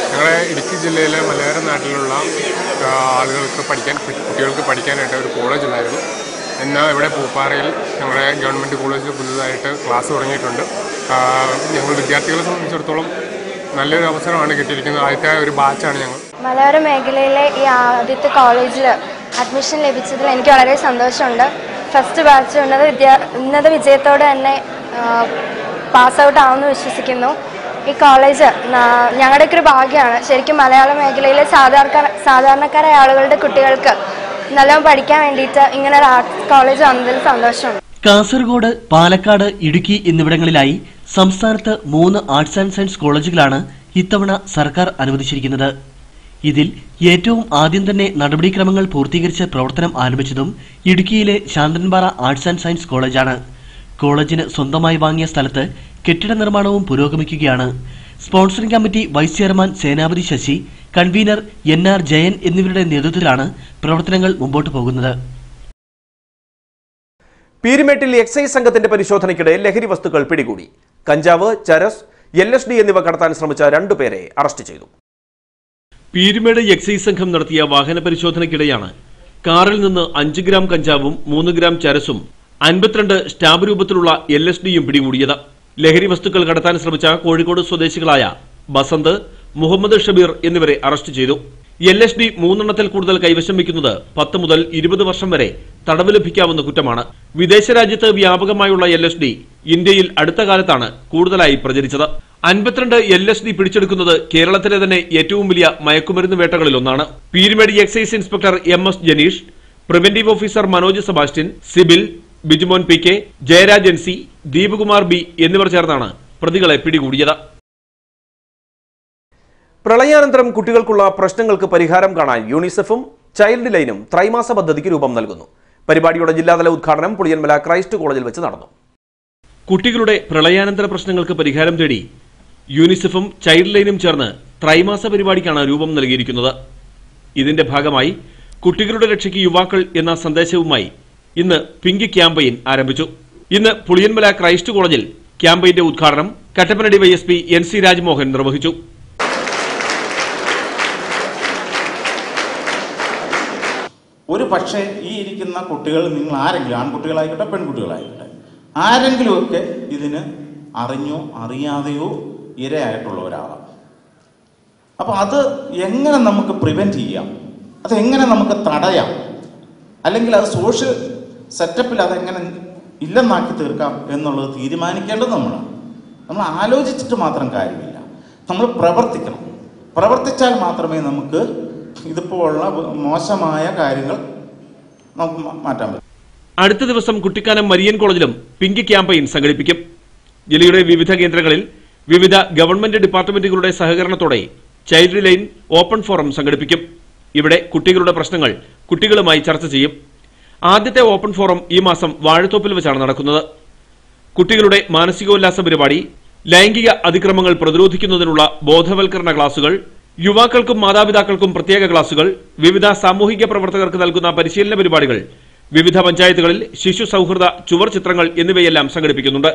ഞങ്ങളുടെ ഇടുക്കി ജില്ലയിലെ മലയോര നാട്ടിലുള്ള കുട്ടികൾക്ക് പഠിക്കാനായിട്ട് ഒരു കോളേജ് ഉണ്ടായിരുന്നു. എന്നാൽ ഇവിടെ പൂപ്പാറയിൽ ഞങ്ങളുടെ ഗവൺമെൻറ് കോളേജിൽ പുതുതായിട്ട് ക്ലാസ് തുടങ്ങിയിട്ടുണ്ട്. ഞങ്ങൾ വിദ്യാർത്ഥികളെ സംബന്ധിച്ചിടത്തോളം നല്ലൊരു അവസരമാണ് കിട്ടിയിരിക്കുന്നത്. ആദ്യത്തെ ഒരു ബാച്ചാണ് ഞങ്ങൾ. മലയോര മേഖലയിലെ ഈ ആദ്യത്തെ കോളേജിൽ അഡ്മിഷൻ ലഭിച്ചതിൽ എനിക്ക് വളരെ സന്തോഷമുണ്ട്. ഫസ്റ്റ് ബാച്ച് ഉന്നത വിജയത്തോടെ തന്നെ പാസ് ഔട്ട് ആവുമെന്ന് വിശ്വസിക്കുന്നു. ഈ കോളേജ് ഞങ്ങളുടെയൊക്കെ ഒരു ഭാഗ്യമാണ്. ശരിക്കും മലയാള മേഖലയിലെ സാധാരണക്കാരായ ആളുകളുടെ കുട്ടികൾക്ക് നല്ലോണം പഠിക്കാൻ വേണ്ടിയിട്ട് ഇങ്ങനെ ഒരു ആർട്സ് കോളേജ് വന്നതിൽ സന്തോഷമുണ്ട്. കാസർഗോഡ്, പാലക്കാട്, ഇടുക്കി എന്നിവിടങ്ങളിലായി സംസ്ഥാനത്ത് 3 ആർട്സ് ആൻഡ് സയൻസ് കോളേജുകളാണ് ഇത്തവണ സർക്കാർ അനുവദിച്ചിരിക്കുന്നത്. ഇതിൽ ഏറ്റവും ആദ്യം തന്നെ നടപടിക്രമങ്ങൾ പൂർത്തീകരിച്ച് പ്രവർത്തനം ആരംഭിച്ചതും ഇടുക്കിയിലെ ശാന്തൻപാറ ആർട്സ് ആൻഡ് സയൻസ് കോളേജാണ്. കോളേജിന് സ്വന്തമായി വാങ്ങിയ സ്ഥലത്ത് കെട്ടിട നിർമ്മാണവും പുരോഗമിക്കുകയാണ്. സ്പോൺസറിംഗ് കമ്മിറ്റി വൈസ് ചെയർമാൻ സേനാപതി ശശി, കൺവീനർ NR ജയൻ എന്നിവരുടെ നേതൃത്വത്തിലാണ് പ്രവർത്തനങ്ങൾ മുമ്പോട്ട് പോകുന്നത്. പീരുമേട്ടിൽ എക്സൈസ് സംഘത്തിന്റെ പരിശോധനയ്ക്കിടെ ലഹരി വസ്തുക്കൾ പിടികൂടി. കഞ്ചാവ്, ചരസ്, LSD എന്നിവ കടത്താൻ ശ്രമിച്ച 2 പേരെ അറസ്റ്റ് ചെയ്തു. പീരുമേട് എക്സൈസ് സംഘം നടത്തിയ വാഹന പരിശോധനയ്ക്കിടെയാണ് കാറിൽ നിന്ന് 5 ഗ്രാം കഞ്ചാവും 3 ഗ്രാം ചരസും 52 സ്റ്റാമ്പ് രൂപത്തിലുള്ള LSDയും പിടികൂടിയത്. ലഹരി വസ്തുക്കൾ കടത്താൻ ശ്രമിച്ച കോഴിക്കോട് സ്വദേശികളായ ബസന്ത്, മുഹമ്മദ് ഷബീർ എന്നിവരെ അറസ്റ്റ് ചെയ്തു. LSD 3 എണ്ണത്തിൽ കൂടുതൽ കൈവശം വയ്ക്കുന്നത് 10 മുതൽ 20 വർഷം വരെ തടവ് ലഭിക്കാവുന്ന കുറ്റമാണ്. വിദേശ രാജ്യത്ത് വ്യാപകമായുള്ള LSD ഇന്ത്യയിൽ അടുത്ത കാലത്താണ് കൂടുതലായി പ്രചരിച്ചത്. 52 LSD പിടിച്ചെടുക്കുന്നത് കേരളത്തിലെ തന്നെ ഏറ്റവും വലിയ മയക്കുമരുന്ന് വേട്ടകളിലൊന്നാണ്. Peerumedu excise inspector MS Janeesh, preventive officer Manoj Sebastian, Sibil, Bijumon PK, Jayaraj NC, Deepakumar B എന്നിവർ ചേർന്നാണ് പ്രതികളെ പിടികൂടിയത്. പ്രളയാനന്തരം കുട്ടികൾക്കുള്ള പ്രശ്നങ്ങൾക്ക് പരിഹാരം കാണാൻ യൂണിസെഫും ചൈൽഡ് ലൈനും ത്രൈമാസ പദ്ധതിക്ക് രൂപം നൽകുന്നു. പരിപാടിയുടെ ജില്ലാതല ഉദ്ഘാടനം പുളിയൻമല ക്രൈസ്റ്റ് കോളേജിൽ വെച്ച് നടന്നു. കുട്ടികളുടെ പ്രളയാനന്തര പ്രശ്നങ്ങൾക്ക് പരിഹാരം തേടി യൂണിസെഫും ചൈൽഡ് ലൈനും ചേർന്ന് ത്രൈമാസ പരിപാടിക്കാണ് രൂപം നൽകിയിരിക്കുന്നത്. ഇതിന്റെ ഭാഗമായി കുട്ടികളുടെ രക്ഷയ്ക്ക് യുവാക്കൾ എന്ന സന്ദേശവുമായി ഇന്ന് പിങ്ക് ക്യാമ്പയിൻ ആരംഭിച്ചു. ഇന്ന് പുളിയൻമല ക്രൈസ്റ്റ് കോളേജിൽ ക്യാമ്പയിന്റെ ഉദ്ഘാടനം കട്ടപ്പന DYSP NC രാജ്മോഹൻ നിർവഹിച്ചു. ഒരു പക്ഷേ ഈ ഇരിക്കുന്ന കുട്ടികൾ നിങ്ങൾ ആരെങ്കിലും, ആൺകുട്ടികളായിക്കോട്ടെ പെൺകുട്ടികളായിക്കോട്ടെ, ആരെങ്കിലുമൊക്കെ ഇതിന് അറിഞ്ഞോ അറിയാതെയോ ഇരയായിട്ടുള്ള ഒരാളാണ്. അപ്പോൾ അത് എങ്ങനെ നമുക്ക് പ്രിവെൻറ്റ് ചെയ്യാം, അതെങ്ങനെ നമുക്ക് തടയാം, അല്ലെങ്കിൽ അത് സോഷ്യൽ സെറ്റപ്പിൽ അതെങ്ങനെ ഇല്ലെന്നാക്കി തീർക്കാം എന്നുള്ളത് തീരുമാനിക്കേണ്ടത് നമ്മളാണ്. നമ്മൾ ആലോചിച്ചിട്ട് മാത്രം കാര്യമില്ല, നമ്മൾ പ്രവർത്തിക്കണം. പ്രവർത്തിച്ചാൽ മാത്രമേ നമുക്ക് ഇതിപ്പോഴുള്ള മോശമായ കാര്യങ്ങൾ നമുക്ക് മാറ്റാൻ പറ്റും. അടുത്ത ദിവസം കുട്ടിക്കാനം മരിയൻ കോളേജിലും പിങ്ക് ക്യാമ്പയിൻ സംഘടിപ്പിക്കും. ജില്ലയുടെ വിവിധ കേന്ദ്രങ്ങളിൽ വിവിധ ഗവൺമെന്റ് ഡിപ്പാർട്ട്മെന്റുകളുടെ സഹകരണത്തോടെ ചൈൽഡ് ലൈൻ ഓപ്പൺ ഫോറം സംഘടിപ്പിക്കും. ഇവിടെ കുട്ടികളുടെ പ്രശ്നങ്ങൾ കുട്ടികളുമായി ചർച്ച ചെയ്യും. ആദ്യത്തെ ഓപ്പൺ ഫോറം ഈ മാസം വാഴത്തോപ്പിൽ വെച്ചാണ് നടക്കുന്നത്. കുട്ടികളുടെ മാനസികോല്ലാസ പരിപാടി, ലൈംഗിക അതിക്രമങ്ങൾ പ്രതിരോധിക്കുന്നതിനുള്ള ബോധവൽക്കരണ ക്ലാസുകൾ, യുവാക്കൾക്കും മാതാപിതാക്കൾക്കും പ്രത്യേക ക്ലാസുകൾ, വിവിധ സാമൂഹിക പ്രവർത്തകർക്ക് നൽകുന്ന പരിശീലന പരിപാടികൾ, വിവിധ പഞ്ചായത്തുകളിൽ ശിശു സൗഹൃദ ചുവർ ചിത്രങ്ങൾ എന്നിവയെല്ലാം സംഘടിപ്പിക്കുന്നുണ്ട്.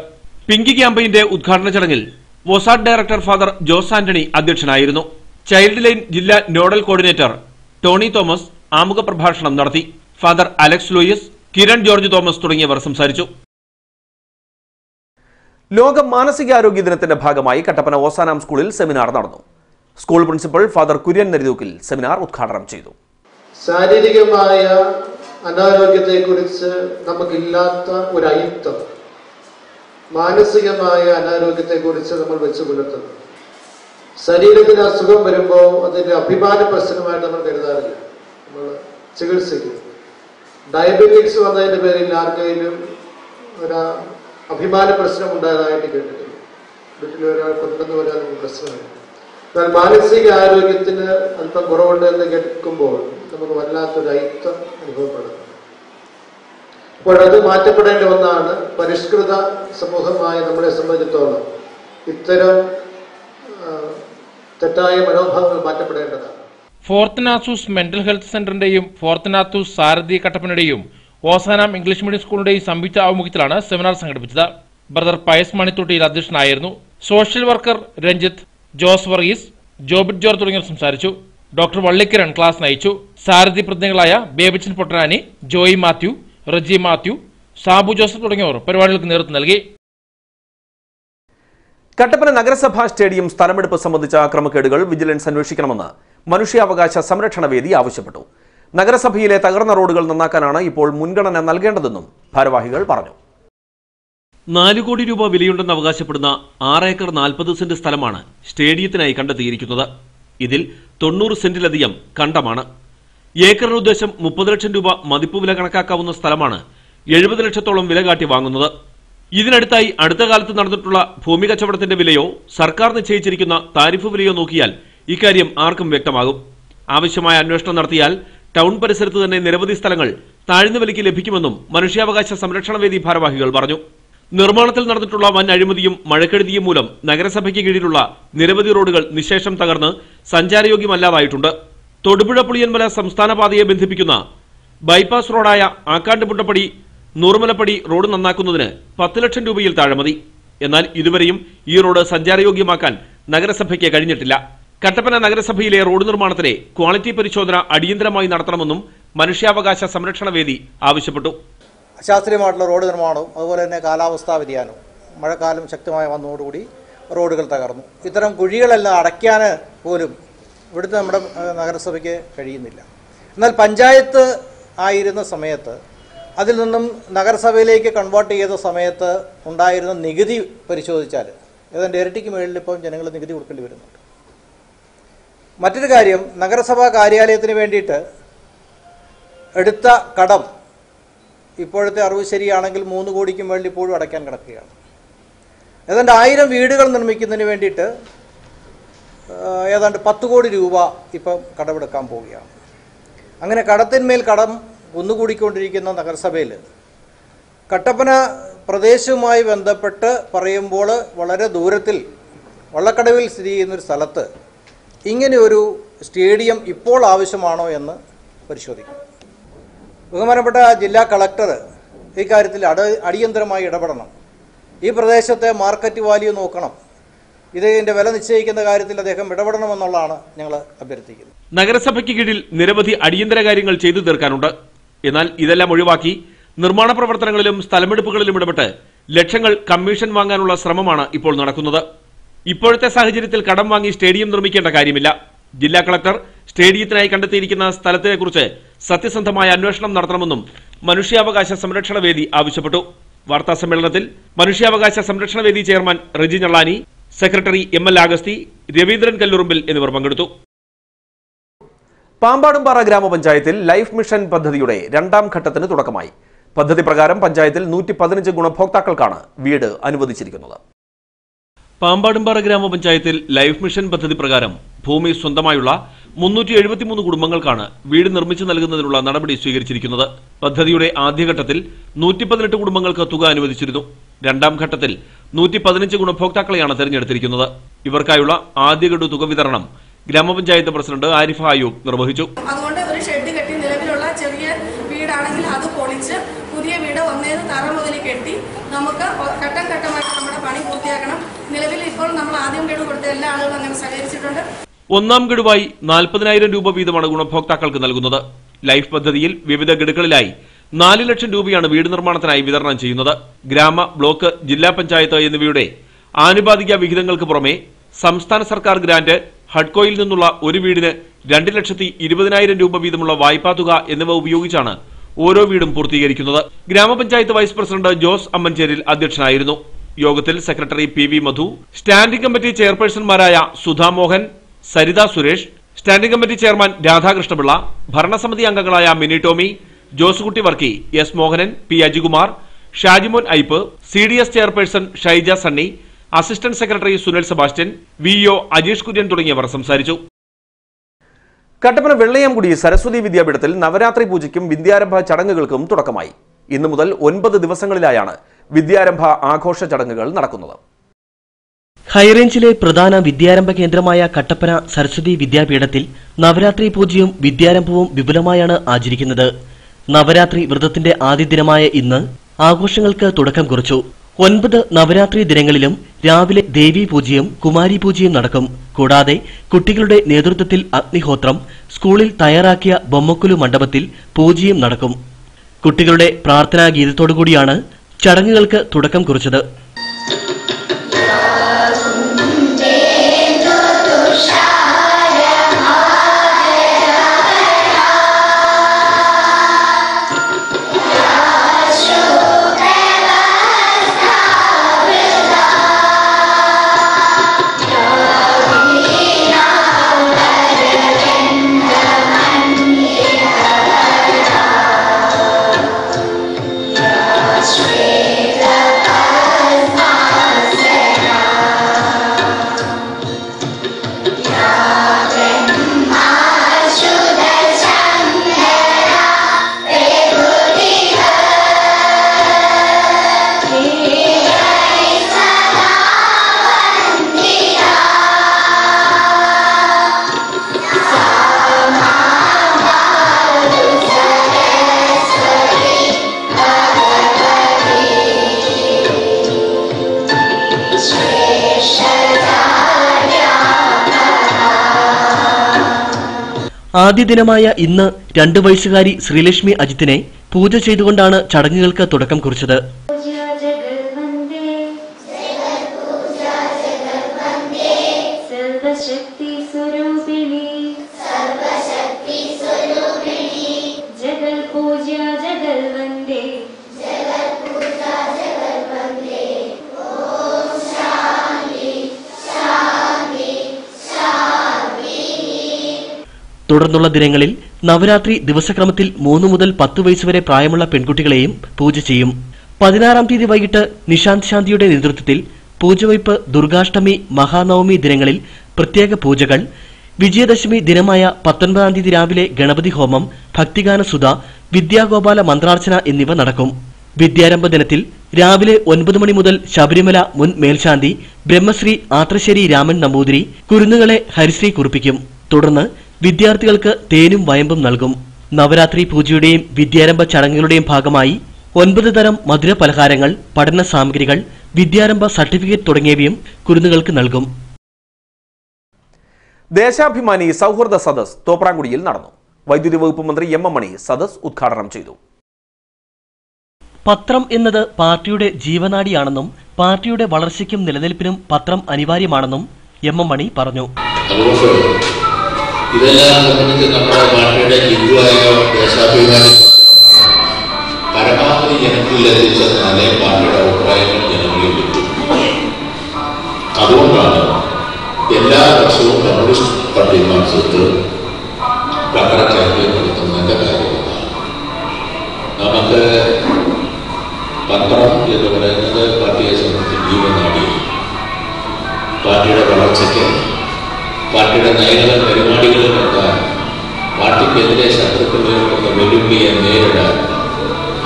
പിങ്ക് ക്യാമ്പയിന്റെ ഉദ്ഘാടന ചടങ്ങിൽ വൊസാഡ് ഡയറക്ടർ ഫാദർ ജോസ് ആന്റണി അധ്യക്ഷനായിരുന്നു. ചൈൽഡ് ലൈൻ ജില്ലാ നോഡൽ കോർഡിനേറ്റർ ടോണി തോമസ് ആമുഖ പ്രഭാഷണം നടത്തി. ഫാദർ അലക്സ് ലൂയിസ്, കിരൺ ജോർജ് തോമസ് തുടങ്ങിയവർ സംസാരിച്ചു. ലോക മാനസികാരോഗ്യ ദിനത്തിന്റെ ഭാഗമായി കട്ടപ്പന ഓസാനാം സ്കൂളിൽ സെമിനാർ നടന്നു. School principal father Kurian നരിതൂക്കിൽ seminar ഉദ്ഘാടനം ചെയ്തു. ശാരീരികമായ അനാരോഗ്യത്തെക്കുറിച്ച് നമുക്കില്ലാത്ത ഒരു അയിത്തം മാനസികമായ അനാരോഗ്യത്തെക്കുറിച്ച് നമ്മൾ വെച്ച് പുലർത്തുന്നു. ശരീരത്തിന് അസുഖം വരുമ്പോൾ അതിന്റെ അഭിമാന പ്രശ്നമായിട്ട് നമ്മൾ കരുതാറില്ല, നമ്മൾ ചികിത്സിക്കും. ഡയബറ്റിക്സ് വന്നതിന്റെ പേരിൽ ആർക്കെങ്കിലും ഒരു അഭിമാന പ്രശ്നം ഉണ്ടായതായിട്ട് കേട്ടിട്ടില്ല. വീട്ടിൽ ഒരാൾ കൊണ്ടുവന്ന് വരാൻ പ്രശ്നമില്ല. എന്നാൽ മാനസിക ആരോഗ്യത്തിന് അല്പം കുറവുണ്ട് എന്ന് കേൾക്കുമ്പോൾ നമുക്ക് വല്ലാത്തൊരു അയിത്തം അനുഭവപ്പെടുന്നു. അപ്പോൾ അത് മാറ്റപ്പെടേണ്ട ഒന്നാണ്. പരിഷ്കൃത സമൂഹമായ നമ്മളെ സംബന്ധിച്ചിടത്തോളം ഇത്തരം തെറ്റായ മനോഭാവങ്ങൾ മാറ്റപ്പെടേണ്ടതാണ്. ഫോർത്തനാത്തൂസ് മെന്റൽ ഹെൽത്ത് സെന്ററിന്റെയും ഫോർത്തനാത്തൂസ് സാരഥി കട്ടപ്പനയുടെയും ഓസാനാം ഇംഗ്ലീഷ് മീഡിയം സ്കൂളിന്റെയും സംയുക്ത ആഭിമുഖ്യത്തിലാണ് സെമിനാർ സംഘടിപ്പിച്ചത്. ബ്രദർ പയസ് മണിത്തൊട്ടിയിൽ അധ്യക്ഷനായിരുന്നു. Social worker Ranjith, Jose Varghese, Jobit George തുടങ്ങിയവർ സംസാരിച്ചു. ഡോക്ടർ വള്ളിക്കിരൺ ക്ലാസ് നയിച്ചു. സാരഥി പ്രതിനിധികളായ ബേബിച്ചൻ പൊട്ടനാനി, ജോയി മാത്യു, റജി മാത്യു, സാബു ജോസഫ് തുടങ്ങിയവർ പരിപാടികൾക്ക് നേതൃത്വം നൽകി. കട്ടപ്പന നഗരസഭാ സ്റ്റേഡിയം സ്ഥലമെടുപ്പ് സംബന്ധിച്ച ക്രമക്കേടുകൾ വിജിലൻസ് അന്വേഷിക്കണമെന്ന് മനുഷ്യാവകാശ സംരക്ഷണ വേദി ആവശ്യപ്പെട്ടു. നഗരസഭയിലെ തകർന്ന റോഡുകൾ നന്നാക്കാനാണ് ഇപ്പോൾ മുൻഗണന നൽകേണ്ടതെന്നും ഭാരവാഹികൾ പറഞ്ഞു. 4 കോടി രൂപ വിലയുണ്ടെന്ന് അവകാശപ്പെടുന്ന 6 ഏക്കർ 40 സെന്റ് സ്ഥലമാണ് സ്റ്റേഡിയത്തിനായി കണ്ടെത്തിയിരിക്കുന്നത്. ഇതിൽ 90 സെന്റിലധികം കണ്ടമാണ്. ഏക്കറിന് ഉദ്ദേശം 30 ലക്ഷം രൂപ മതിപ്പ് വില കണക്കാക്കാവുന്ന സ്ഥലമാണ് 70 ലക്ഷത്തോളം വില കാട്ടി വാങ്ങുന്നത്. ഇതിനടുത്തായി അടുത്ത കാലത്ത് നടന്നിട്ടുള്ള ഭൂമി കച്ചവടത്തിന്റെ വിലയോ സർക്കാർ നിശ്ചയിച്ചിരിക്കുന്ന താരിഫ് വിലയോ നോക്കിയാൽ ഇക്കാര്യം ആർക്കും വ്യക്തമാകും. ആവശ്യമായ അന്വേഷണം നടത്തിയാൽ ടൗൺ പരിസരത്ത് തന്നെ നിരവധി സ്ഥലങ്ങൾ താഴ്ന്ന വിലയ്ക്ക് ലഭിക്കുമെന്നും മനുഷ്യാവകാശ സംരക്ഷണ വേദി ഭാരവാഹികൾ പറഞ്ഞു. നിർമ്മാണത്തിൽ നടന്നിട്ടുള്ള വൻ അഴിമതിയും മഴക്കെടുതിയും മൂലം നഗരസഭയ്ക്ക് കീഴിലുള്ള നിരവധി റോഡുകൾ നിശേഷം തകർന്ന് സഞ്ചാരയോഗ്യമല്ലാതായിട്ടുണ്ട്. തൊടുപുഴ പുളിയൻമല സംസ്ഥാന പാതയെ ബന്ധിപ്പിക്കുന്ന ബൈപ്പാസ് റോഡായ ആക്കാണ്ടുപുട്ടപ്പടി നൂറുമലപ്പടി റോഡ് നന്നാക്കുന്നതിന് 10 ലക്ഷം രൂപയിൽ താഴെ മതി. എന്നാൽ ഇതുവരെയും ഈ റോഡ് സഞ്ചാരയോഗ്യമാക്കാൻ നഗരസഭയ്ക്ക് കഴിഞ്ഞിട്ടില്ല. കട്ടപ്പന നഗരസഭയിലെ റോഡ് നിർമ്മാണത്തിലെ ക്വാളിറ്റി പരിശോധന അടിയന്തരമായി നടത്തണമെന്നും മനുഷ്യാവകാശ സംരക്ഷണ വേദി ആവശ്യപ്പെട്ടു. അശാസ്ത്രീയമായിട്ടുള്ള റോഡ് നിർമ്മാണവും അതുപോലെ തന്നെ കാലാവസ്ഥാ വ്യതിയാനവും മഴക്കാലം ശക്തമായി വന്നതോടുകൂടി റോഡുകൾ തകർന്നു. ഇത്തരം കുഴികളെല്ലാം അടയ്ക്കാൻ പോലും ഇവിടുത്തെ നമ്മുടെ നഗരസഭയ്ക്ക് കഴിയുന്നില്ല. എന്നാൽ പഞ്ചായത്ത് ആയിരുന്ന സമയത്ത് അതിൽ നിന്നും നഗരസഭയിലേക്ക് കൺവേർട്ട് ചെയ്ത സമയത്ത് ഉണ്ടായിരുന്ന നികുതി പരിശോധിച്ചാൽ ഏതാണ്ട് ഇരട്ടിക്ക് മുകളിൽ ഇപ്പം ജനങ്ങൾ നികുതി കൊടുക്കേണ്ടി വരുന്നുണ്ട്. മറ്റൊരു കാര്യം, നഗരസഭാ കാര്യാലയത്തിന് വേണ്ടിയിട്ട് എടുത്ത കടം ഇപ്പോഴത്തെ അറിവ് ശരിയാണെങ്കിൽ 3 കോടിക്ക് മുകളിൽ ഇപ്പോഴും അടയ്ക്കാൻ കിടക്കുകയാണ്. ഏതാണ്ട് 1000 വീടുകൾ നിർമ്മിക്കുന്നതിന് വേണ്ടിയിട്ട് ഏതാണ്ട് 10 കോടി രൂപ ഇപ്പം കടമെടുക്കാൻ പോവുകയാണ്. അങ്ങനെ കടത്തിന്മേൽ കടം കുന്നുകൂടിക്കൊണ്ടിരിക്കുന്ന നഗരസഭയിൽ കട്ടപ്പന പ്രദേശവുമായി ബന്ധപ്പെട്ട് പറയുമ്പോൾ വളരെ ദൂരത്തിൽ വള്ളക്കടവിൽ സ്ഥിതി ചെയ്യുന്നൊരു സ്ഥലത്ത് ഇങ്ങനെയൊരു സ്റ്റേഡിയം ഇപ്പോൾ ആവശ്യമാണോ എന്ന് പരിശോധിക്കും. ബഹുമാനപ്പെട്ട ജില്ലാ കളക്ടർ ഇക്കാര്യത്തിൽ അടിയന്തരമായി ഇടപെടണം. ഈ പ്രദേശത്തെ മാർക്കറ്റ് വാല്യൂ നോക്കണം. ഇതിന്റെ വില നിശ്ചയിക്കുന്ന കാര്യത്തിൽ അദ്ദേഹം ഇടപെടണമെന്നുള്ളതാണ് ഞങ്ങൾ അഭ്യർത്ഥിക്കുന്നത്. നഗരസഭയ്ക്ക് കീഴിൽ നിരവധി അടിയന്തര കാര്യങ്ങൾ ചെയ്തു തീർക്കാനുണ്ട്. എന്നാൽ ഇതെല്ലാം ഒഴിവാക്കി നിർമ്മാണ പ്രവർത്തനങ്ങളിലും സ്ഥലമെടുപ്പുകളിലും ഇടപെട്ട് ലക്ഷങ്ങൾ കമ്മീഷൻ വാങ്ങാനുള്ള ശ്രമമാണ് ഇപ്പോൾ നടക്കുന്നത്. ഇപ്പോഴത്തെ സാഹചര്യത്തിൽ കടം വാങ്ങി സ്റ്റേഡിയം നിർമ്മിക്കേണ്ട കാര്യമില്ല. ജില്ലാ കളക്ടർ സ്റ്റേഡിയത്തിനായി കണ്ടെത്തിയിരിക്കുന്ന സ്ഥലത്തെക്കുറിച്ച് സത്യസന്ധമായ അന്വേഷണം നടത്തണമെന്നും മനുഷ്യാവകാശ സംരക്ഷണ വേദി ആവശ്യപ്പെട്ടു. വാർത്താ സമ്മേളനത്തിൽ മനുഷ്യാവകാശ സംരക്ഷണ വേദി chairman Reji Njallani, secretary ML Augusthy, Raveendran Kallurumbil എന്നിവർ പങ്കെടുത്തു. പാമ്പാടുംപാറ ഗ്രാമപഞ്ചായത്തിൽ ലൈഫ് മിഷൻ പദ്ധതിയുടെ 2ാം ഘട്ടത്തിന് തുടക്കമായി. പദ്ധതി പ്രകാരം പഞ്ചായത്തിൽ 115 ഗുണഭോക്താക്കൾക്കാണ് വീട് അനുവദിച്ചിരിക്കുന്നത്. പാമ്പാടുംപാറ ഗ്രാമപഞ്ചായത്തിൽ ലൈഫ് മിഷൻ പദ്ധതി പ്രകാരം ഭൂമി സ്വന്തമായുള്ള 373 കുടുംബങ്ങൾക്കാണ് വീട് നിർമ്മിച്ചു നൽകുന്നതിനുള്ള നടപടി സ്വീകരിച്ചിരിക്കുന്നത്. പദ്ധതിയുടെ ആദ്യഘട്ടത്തിൽ 118 കുടുംബങ്ങൾക്ക് തുക അനുവദിച്ചിരുന്നു. 2ാം ഘട്ടത്തിൽ 115 ഗുണഭോക്താക്കളെയാണ് തെരഞ്ഞെടുത്തിരിക്കുന്നത്. ഇവർക്കായുള്ള ആദ്യഗഡു തുക വിതരണം ഗ്രാമപഞ്ചായത്ത് പ്രസിഡന്റ് ആരിഫ അയ്യൂബ് നിർവഹിച്ചു. അതുകൊണ്ട് ഒരു ഷെഡ് കെട്ടി നിലവിലുള്ള ചെറിയ വീടാണെങ്കിൽ അത് പൊളിച്ച് പുതിയ വീട് ഒന്നേത് തറ മുതൽ കെട്ടി നമുക്ക് ഘട്ടം ഘട്ടമായിട്ട് നമ്മുടെ പണി പൂർത്തിയാക്കണം. നിലവിൽ ഇപ്പോൾ നമ്മൾ ആദ്യം ഗഡു കൊടുത്ത എല്ലാ ആളുകളും അങ്ങനെ സഹകരിച്ചിട്ടുണ്ട്. 1ാം ഗഡുവായി 40,000 രൂപ വീതമാണ് ഗുണഭോക്താക്കൾക്ക് നൽകുന്നത്. ലൈഫ് പദ്ധതിയിൽ വിവിധ ഗഡുകളിലായി 4 ലക്ഷം രൂപയാണ് വീട് നിർമ്മാണത്തിനായി വിതരണം ചെയ്യുന്നത്. ഗ്രാമ, ബ്ലോക്ക്, ജില്ലാ പഞ്ചായത്ത് എന്നിവയുടെ ആനുപാതിക വിഹിതങ്ങൾക്ക് പുറമെ സംസ്ഥാന സർക്കാർ ഗ്രാന്റ്, ഹഡ്കോയിൽ നിന്നുള്ള ഒരു വീടിന് 2,20,000 രൂപ വീതമുള്ള വായ്പാ തുക എന്നിവ ഉപയോഗിച്ചാണ് ഓരോ വീടും പൂർത്തീകരിക്കുന്നത്. ഗ്രാമപഞ്ചായത്ത് വൈസ് പ്രസിഡന്റ് ജോസ് അമ്മഞ്ചേരിൽ അധ്യക്ഷനായിരുന്നു. യോഗത്തിൽ secretary PV Madhu, standing committee ചെയർപേഴ്സൺമാരായ Sudha Mohan, Saritha Suresh, standing committee chairman Radhakrishnapillai, ഭരണസമിതി അംഗങ്ങളായ Mini Tomy, Josekutty Varkey, S Mohanan, P Ajikumar, Shajimon Ipe, CDS chairperson Shyja Sunny, assistant secretary Sunil Sebastian, VO Ajeesh Kurian തുടങ്ങിയവർ സംസാരിച്ചു. കട്ടപ്പന വെള്ളയംകുടി സരസ്വതി വിദ്യാപീഠത്തിൽ നവരാത്രി പൂജയ്ക്കും വിദ്യാരംഭ ചടങ്ങുകൾക്കും തുടക്കമായി. ഇന്നു മുതൽ 9 ദിവസങ്ങളിലായാണ് വിദ്യാരംഭ ആഘോഷ ചടങ്ങുകൾ നടക്കുന്നത്. ഹൈറേഞ്ചിലെ പ്രധാന വിദ്യാരംഭ കേന്ദ്രമായ കട്ടപ്പന സരസ്വതി വിദ്യാപീഠത്തിൽ നവരാത്രി പൂജയും വിദ്യാരംഭവും വിപുലമായാണ് ആചരിക്കുന്നത്. നവരാത്രി വ്രതത്തിന്റെ ആദ്യ ദിനമായ ഇന്ന് ആഘോഷങ്ങൾക്ക് തുടക്കം കുറിച്ചു. 9 നവരാത്രി ദിനങ്ങളിലും രാവിലെ ദേവീ പൂജയും കുമാരി പൂജയും നടക്കും. കൂടാതെ കുട്ടികളുടെ നേതൃത്വത്തിൽ അഗ്നിഹോത്രം, സ്കൂളിൽ തയ്യാറാക്കിയ ബൊമ്മക്കുലു മണ്ഡപത്തിൽ പൂജയും നടക്കും. കുട്ടികളുടെ പ്രാർത്ഥനാ ഗീതത്തോടുകൂടിയാണ് ചടങ്ങുകൾക്ക് തുടക്കം കുറിച്ചത്. ആദ്യ ദിനമായ ഇന്ന് 2 വയസ്സുകാരി ശ്രീലക്ഷ്മി അജിത്തിനെ പൂജ ചെയ്തുകൊണ്ടാണ് ചടങ്ങുകൾക്ക് തുടക്കം കുറിച്ചത്. തുടർന്നുള്ള ദിനങ്ങളിൽ നവരാത്രി ദിവസക്രമത്തിൽ 3 മുതൽ 10 വയസ്സ് വരെ പ്രായമുള്ള പെൺകുട്ടികളെയും പൂജ ചെയ്യും. 16-ാം തീയതി വൈകിട്ട് നിശാന്ത് ശാന്തിയുടെ നേതൃത്വത്തിൽ പൂജവയ്പ്, ദുർഗാഷ്ടമി, മഹാനവമി ദിനങ്ങളിൽ പ്രത്യേക പൂജകൾ, വിജയദശമി ദിനമായ 19-ാം തീയതി രാവിലെ ഗണപതി ഹോമം, ഭക്തിഗാന സുധ, വിദ്യാഗോപാല മന്ത്രാർച്ചന എന്നിവ നടക്കും. വിദ്യാരംഭ ദിനത്തിൽ രാവിലെ 9 മണി മുതൽ ശബരിമല മുൻ മേൽശാന്തി ബ്രഹ്മശ്രീ ആത്രശ്ശേരി രാമൻ നമ്പൂതിരി കുരുന്നുകളെ ഹരിശ്രീ കുറിപ്പിക്കും. തുടർന്ന് വിദ്യാർത്ഥികൾക്ക് തേനും വയമ്പും നൽകും. നവരാത്രി പൂജയുടെയും വിദ്യാരംഭ ചടങ്ങുകളുടെയും ഭാഗമായി 9 തരം മധുര പലഹാരങ്ങൾ, പഠന സാമഗ്രികൾ, വിദ്യാരംഭ സർട്ടിഫിക്കറ്റ് തുടങ്ങിയവയും കുരുന്നുകൾക്ക് നൽകും. ദേശാഭിമാനി സൗഹൃദ സദസ് തോപ്രാംകുടിയിൽ നടന്നു. വൈദ്യുതി വകുപ്പ് മന്ത്രി എം എം മണി സദസ് ഉദ്ഘാടനം ചെയ്തു. പത്രം എന്നത് പാർട്ടിയുടെ ജീവനാഡിയാണെന്നും പാർട്ടിയുടെ വളർച്ചയ്ക്കും നിലനിൽപ്പിനും പത്രം അനിവാര്യമാണെന്നും എം എം മണി പറഞ്ഞു. ഇതെല്ലാം സംബന്ധിച്ച് നമ്മുടെ പാർട്ടിയുടെ ഹിന്ദുവായ ദേശാഭിമാനി പരമാവധി ജനങ്ങളിൽ എത്തിച്ചെന്നാലേ പാർട്ടിയുടെ അഭിപ്രായങ്ങൾ ജനങ്ങളിൽ എത്തും. അതുകൊണ്ടാണ് എല്ലാ വർഷവും കമ്മ്യൂണിസ്റ്റ് പാർട്ടി മാർക്സിസ്റ്റ് പത്ര ക്യാമ്പയിൻ നടത്തുന്നതിൻ്റെ കാര്യമാണ്. നമുക്ക് പത്രം എന്ന് പറയുന്നത് പാർട്ടിയെ സംബന്ധിച്ച് ജീവനാടിയാണ്. പാർട്ടിയുടെ വളർച്ചയ്ക്ക്, പാർട്ടിയുടെ നയങ്ങളും പരിപാടികളും എത്താൻ, പാർട്ടിക്കെതിരെ ശത്രുക്കൾ ഉയർത്തുന്ന വെല്ലുവിളിയെ നേരിടാൻ